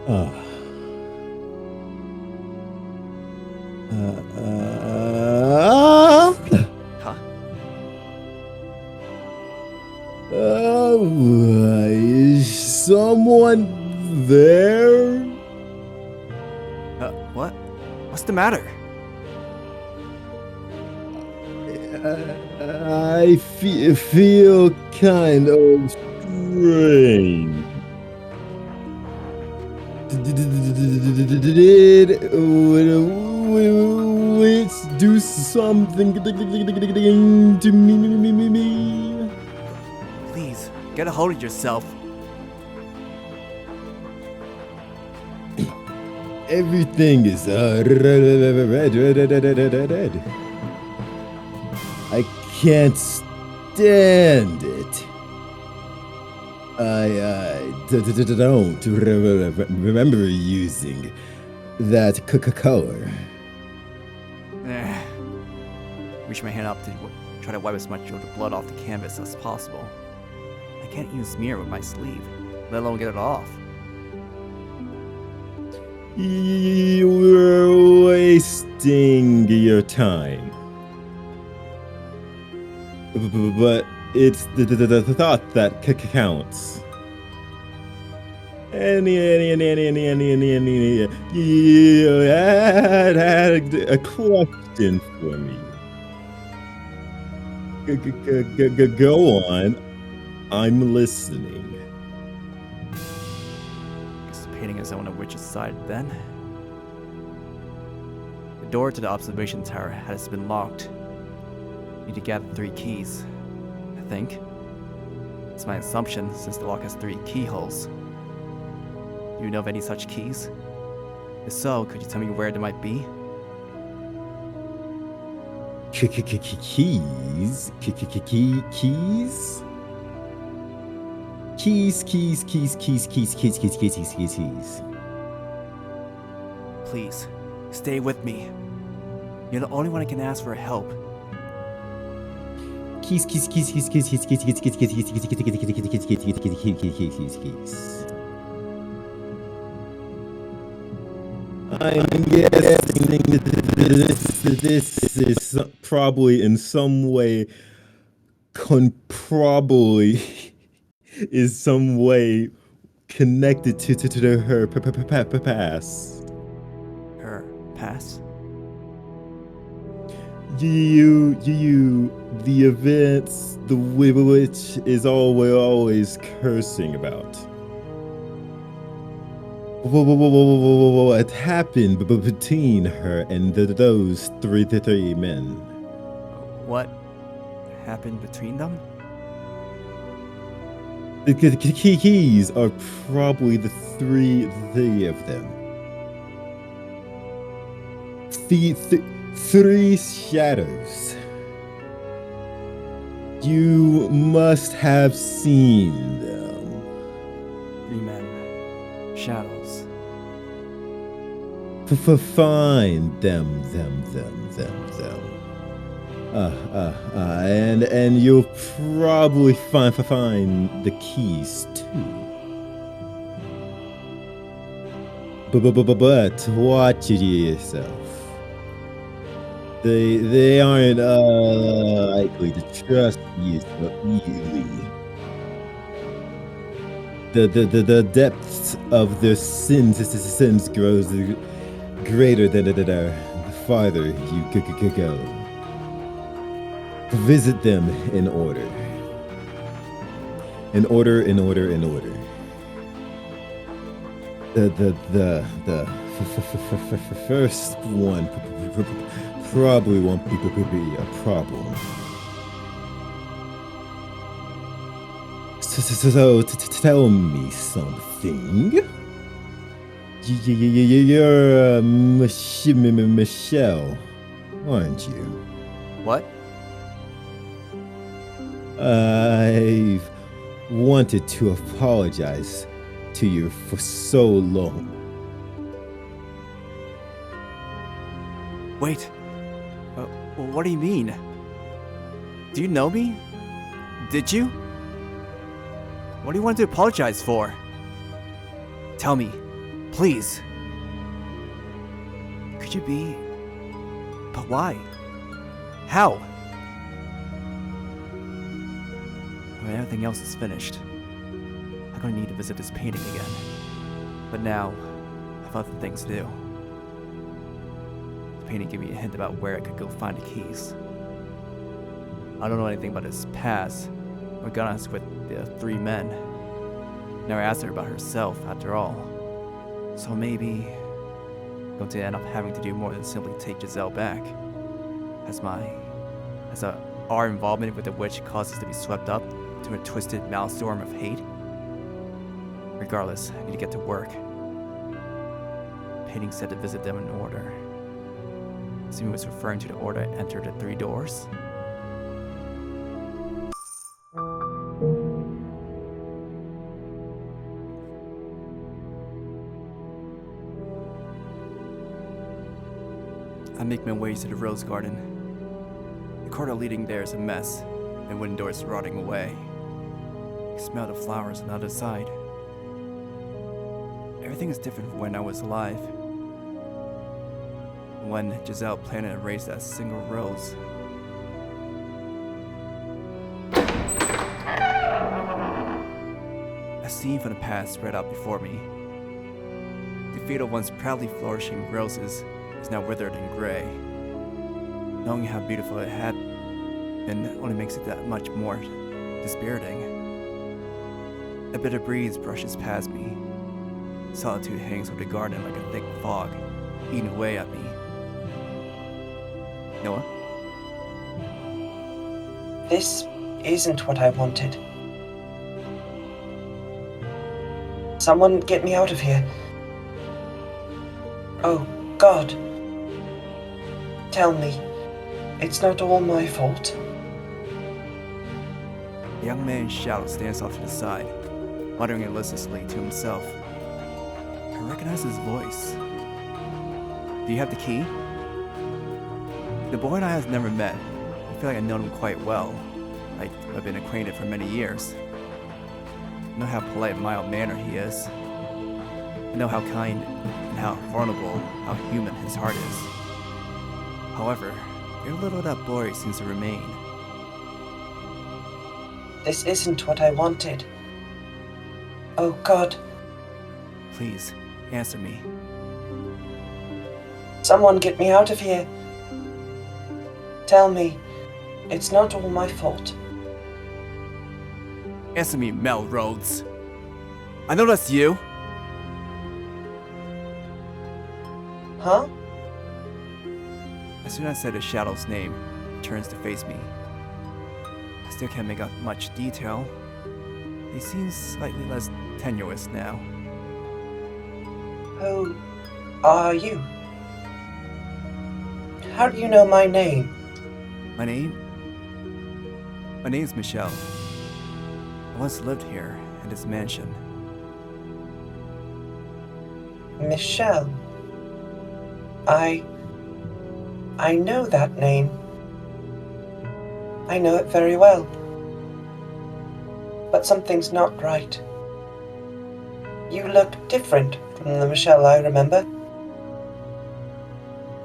Huh? Is someone there? What? What's the matter? I feel kind of strange. Let's do something to me. Please, get a hold of yourself. Everything is red. I can't stand it. I don't remember using that color. Reach my hand up to try to wipe as much of the blood off the canvas as possible. I can't even smear it with my sleeve, let alone get it off. You're wasting your time. But it's the thought that counts. You had a question for me. Go on. I'm listening. He's painting his own on which side then. The door to the observation tower has been locked. Need to gather 3 keys, I think. It's my assumption since the lock has 3 keyholes. Do you know of any such keys? If so, could you tell me where they might be? Keys? Keys. Please, stay with me. You're the only one I can ask for help. Keys. I'm guessing this is probably in some way is some way connected to her past. Her past? The events the witch is always cursing about. What happened between her and those three men? What happened between them? The keys are probably the three of them. The 3 shadows. You must have seen them. 3 men. Shadows. Find them. And you'll probably find the keys too. But watch yourself. They aren't likely to trust you so easily. The depths of their sins grows greater the farther you go. Visit them in order. In order. The first one probably won't be a problem. So tell me something. You're Michelle, aren't you? What? I've wanted to apologize to you for so long. Wait. What do you mean? Do you know me? Did you? What do you want to apologize for? Tell me, please. Could you be... But why? How? When everything else is finished, I'm gonna need to visit this painting again. But now, I've other things to do. The painting gave me a hint about where I could go find the keys. I don't know anything about his past. Morgana's with the 3 men. Never asked her about herself, after all. So maybe I'm going to end up having to do more than simply take Giselle back. As our involvement with the witch causes us to be swept up to a twisted maelstrom of hate. Regardless, I need to get to work. Painting said to visit them in order. Assuming it was referring to the order I entered the 3 doors. I make my way to the rose garden. The corridor leading there is a mess, and wooden doors rotting away. I smell the flowers on the other side. Everything is different from when I was alive. When Giselle planted and raised that single rose. A scene from the past spread out before me. The fate of once proudly flourishing roses is now withered and gray. Knowing how beautiful it had been only makes it that much more dispiriting. A bitter breeze brushes past me. Solitude hangs over the garden like a thick fog, eating away at me. Noah? This isn't what I wanted. Someone get me out of here. Oh, God. Tell me, it's not all my fault. The young man in shadow stands off to the side, muttering listlessly to himself. I recognize his voice. Do you have the key? The boy and I have never met. I feel like I've known him quite well. Like I've been acquainted for many years. I know how polite and mild-mannered he is. I know how kind and how vulnerable, how human his heart is. However, very little of that boy seems to remain. This isn't what I wanted. Oh, God. Please, answer me. Someone get me out of here. Tell me, it's not all my fault. Answer me, Mell Rhodes. I know that's you. Huh? As soon as I said the shadow's name, he turns to face me. I still can't make out much detail. He seems slightly less tenuous now. Who are you? How do you know my name? My name's Michelle. I once lived here in this mansion. Michelle. I know that name. I know it very well. But something's not right. You look different from the Michelle I remember.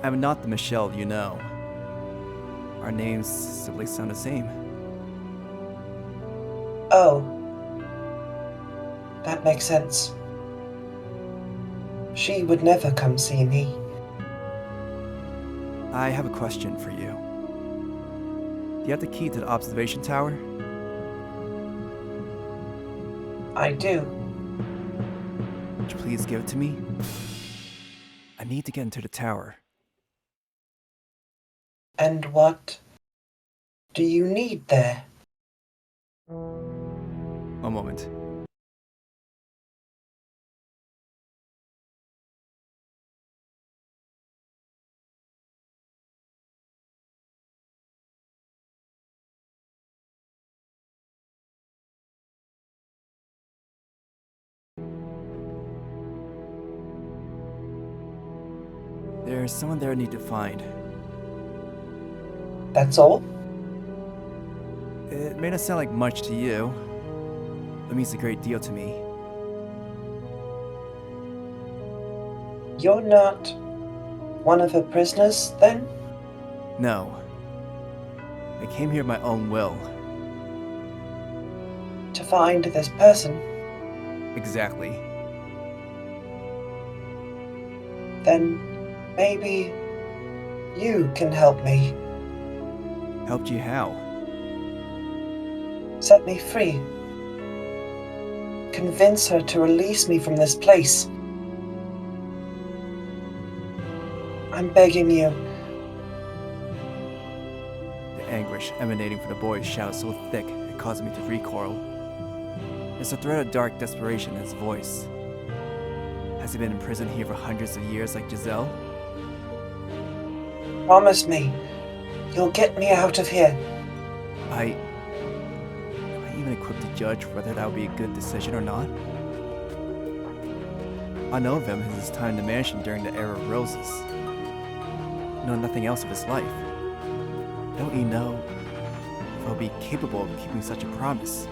I'm not the Michelle you know. Our names simply sound the same. Oh. That makes sense. She would never come see me. I have a question for you. Do you have the key to the observation tower? I do. Would you please give it to me? I need to get into the tower. And what do you need there? One moment. There's someone there I need to find. That's all? It may not sound like much to you. It means a great deal to me. You're not one of her prisoners, then? No. I came here of my own will. To find this person? Exactly. Then maybe you can help me. Helped you how? Set me free. Convince her to release me from this place. I'm begging you. The anguish emanating from the boy's shout so thick it caused me to recoil. There's a thread of dark desperation in his voice. Has he been in prison here for hundreds of years like Giselle? Promise me, you'll get me out of here. Am I even equipped to judge whether that would be a good decision or not? I know of him as his time in the mansion during the era of roses. I know nothing else of his life. I don't even know if I'll be capable of keeping such a promise.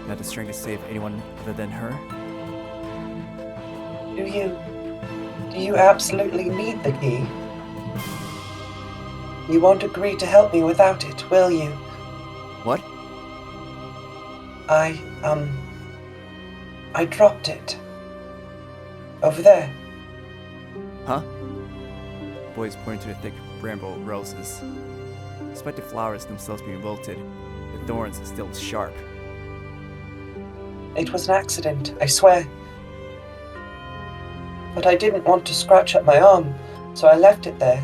Not the strength to save anyone other than her. Do you absolutely need the key? You won't agree to help me without it, will you? What? I dropped it. Over there. Huh? The boy is pointing to the thick bramble roses. Despite the flowers themselves being wilted, the thorns are still sharp. It was an accident, I swear. But I didn't want to scratch up my arm, so I left it there.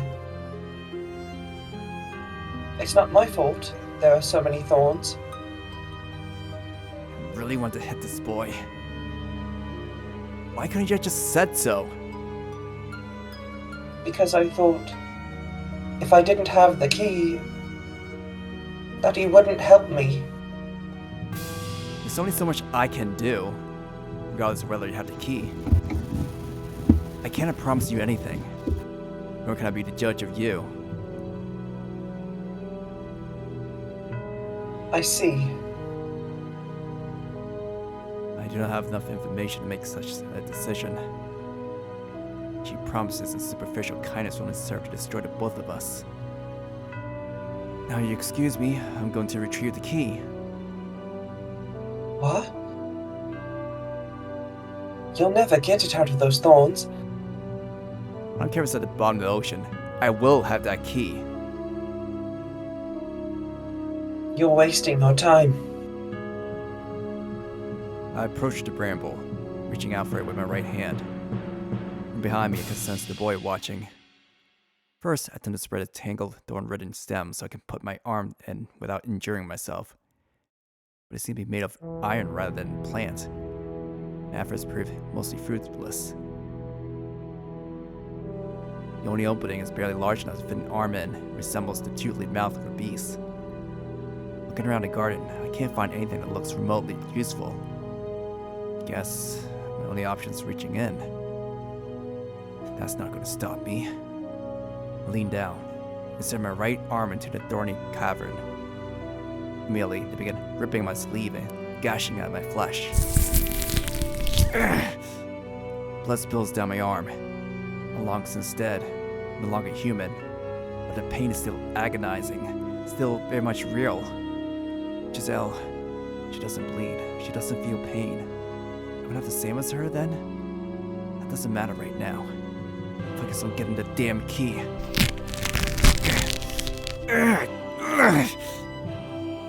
It's not my fault there are so many thorns. I really want to hit this boy. Why couldn't you have just said so? Because I thought, if I didn't have the key, that he wouldn't help me. There's only so much I can do, regardless of whether you have the key. I cannot promise you anything, nor can I be the judge of you. I see. I do not have enough information to make such a decision. Cheap promises and superficial kindness will only serve to destroy the both of us. Now you excuse me, I'm going to retrieve the key. What? You'll never get it out of those thorns. I don't care if it's at the bottom of the ocean. I will have that key. You're wasting your time. I approached the bramble, reaching out for it with my right hand. From behind me, I could sense the boy watching. First, I attempted to spread a tangled, thorn-ridden stem so I can put my arm in without injuring myself. But it seemed to be made of iron rather than plant. My efforts proved mostly fruitless. The only opening is barely large enough to fit an arm in, and resembles the toothed mouth of a beast. Looking around the garden, I can't find anything that looks remotely useful. I guess my only option is reaching in. That's not going to stop me. I leaned down, inserted my right arm into the thorny cavern. Immediately, they began ripping my sleeve and gashing at my flesh. Blood spills down my arm. I'm long since dead, no longer human, but the pain is still agonizing, still very much real. Giselle, she doesn't bleed, she doesn't feel pain. I'm gonna have the same as her then? That doesn't matter right now. Focus on getting the damn key.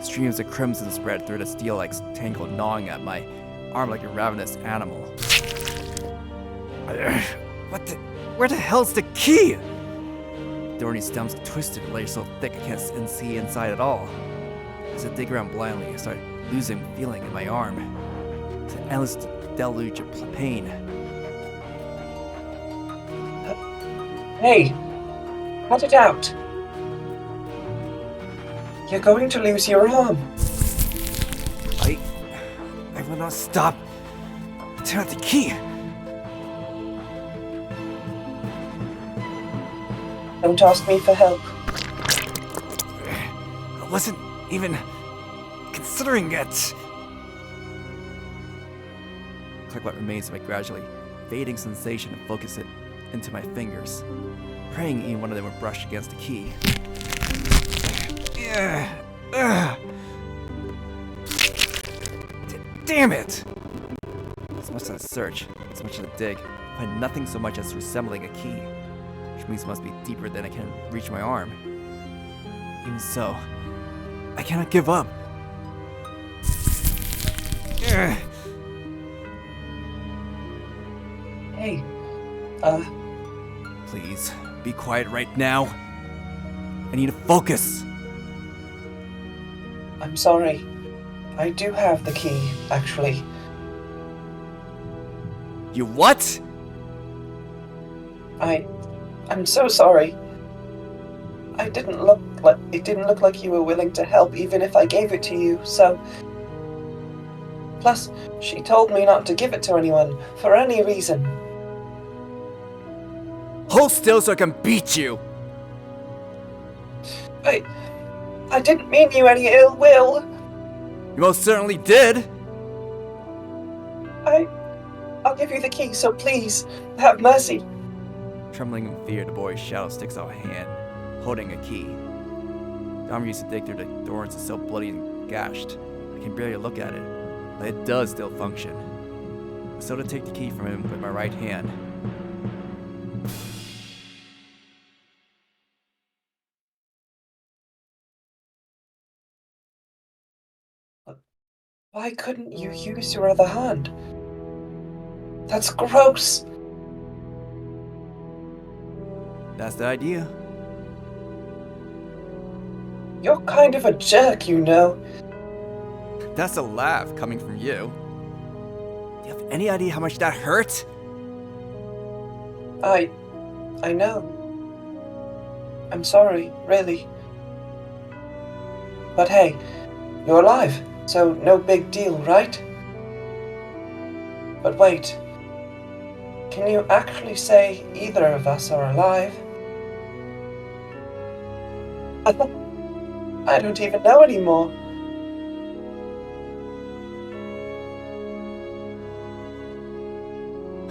Streams of crimson spread through the steel-like tangle, gnawing at my arm like a ravenous animal. Where the hell's the key? Thorny stems are twisted and layered so thick I can't see inside at all. As I dig around blindly, I start losing feeling in my arm. It's an endless deluge of pain. Hey, cut it out. You're going to lose your arm. I will not stop until I have the key. Don't ask me for help. I wasn't even considering it. Collect what remains of my gradually fading sensation and focus it into my fingers, praying even one of them would brush against the key. Damn it! As much as I search, as much as I dig, I find nothing so much as resembling a key, which means it must be deeper than I can reach my arm. Even so, I cannot give up. Hey, Please, be quiet right now. I need to focus. I'm sorry. I do have the key, actually. You what? I'm so sorry. It didn't look like you were willing to help even if I gave it to you, so... Plus, she told me not to give it to anyone, for any reason. Hold still so I can beat you! I didn't mean you any ill will. You most certainly did! I'll give you the key, so please, have mercy. Trembling in fear, the boy's shadow sticks out a hand, holding a key. The arm used to dig through the thorns is so bloody and gashed, I can barely look at it, but it does still function. I still to take the key from him with my right hand. Why couldn't you use your other hand? That's gross. That's the idea. You're kind of a jerk, you know. That's a laugh coming from you. Do you have any idea how much that hurt? I know. I'm sorry, really. But hey, you're alive, so no big deal, right? But wait. Can you actually say either of us are alive? I don't even know anymore.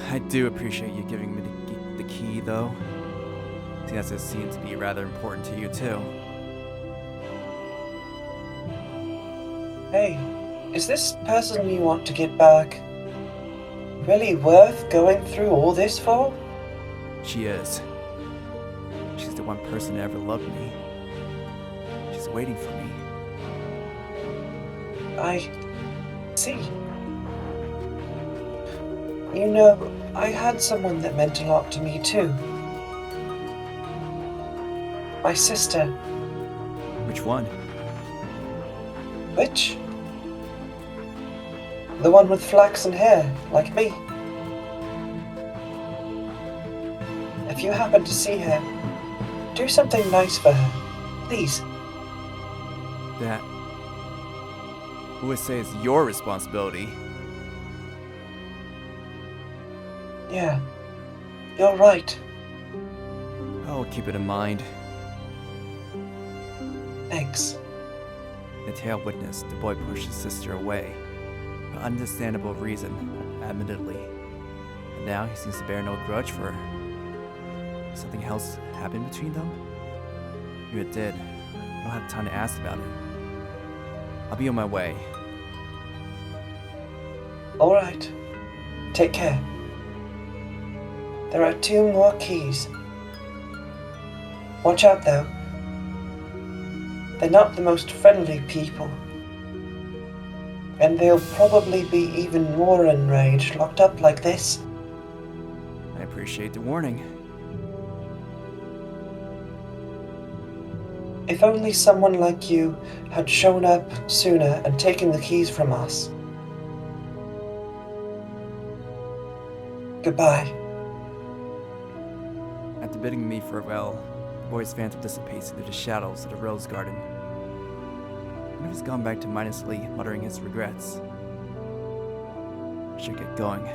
I do appreciate you giving me the key, though. Seeing as it seems to be rather important to you, too. Hey, is this person you want to get back really worth going through all this for? She is. She's the one person that ever loved me. She's waiting for me. I see. You know, I had someone that meant a lot to me too. My sister. Which one? Which? The one with flaxen hair, like me. If you happen to see her, do something nice for her, please. That... who would say it's your responsibility? Yeah, you're right. I'll keep it in mind. Thanks. The tale witnessed, the boy pushed his sister away. For understandable reason, admittedly. And now he seems to bear no grudge for her. Something else happened between them? If it did, I don't have time to ask about it. I'll be on my way. Alright. Take care. There are 2 more keys. Watch out though. They're not the most friendly people. And they'll probably be even more enraged locked up like this. I appreciate the warning. If only someone like you had shown up sooner and taken the keys from us. Goodbye. After bidding me farewell, the boy's phantom dissipates into the shadows of the rose garden. And he's gone back to mindlessly muttering his regrets. I should get going.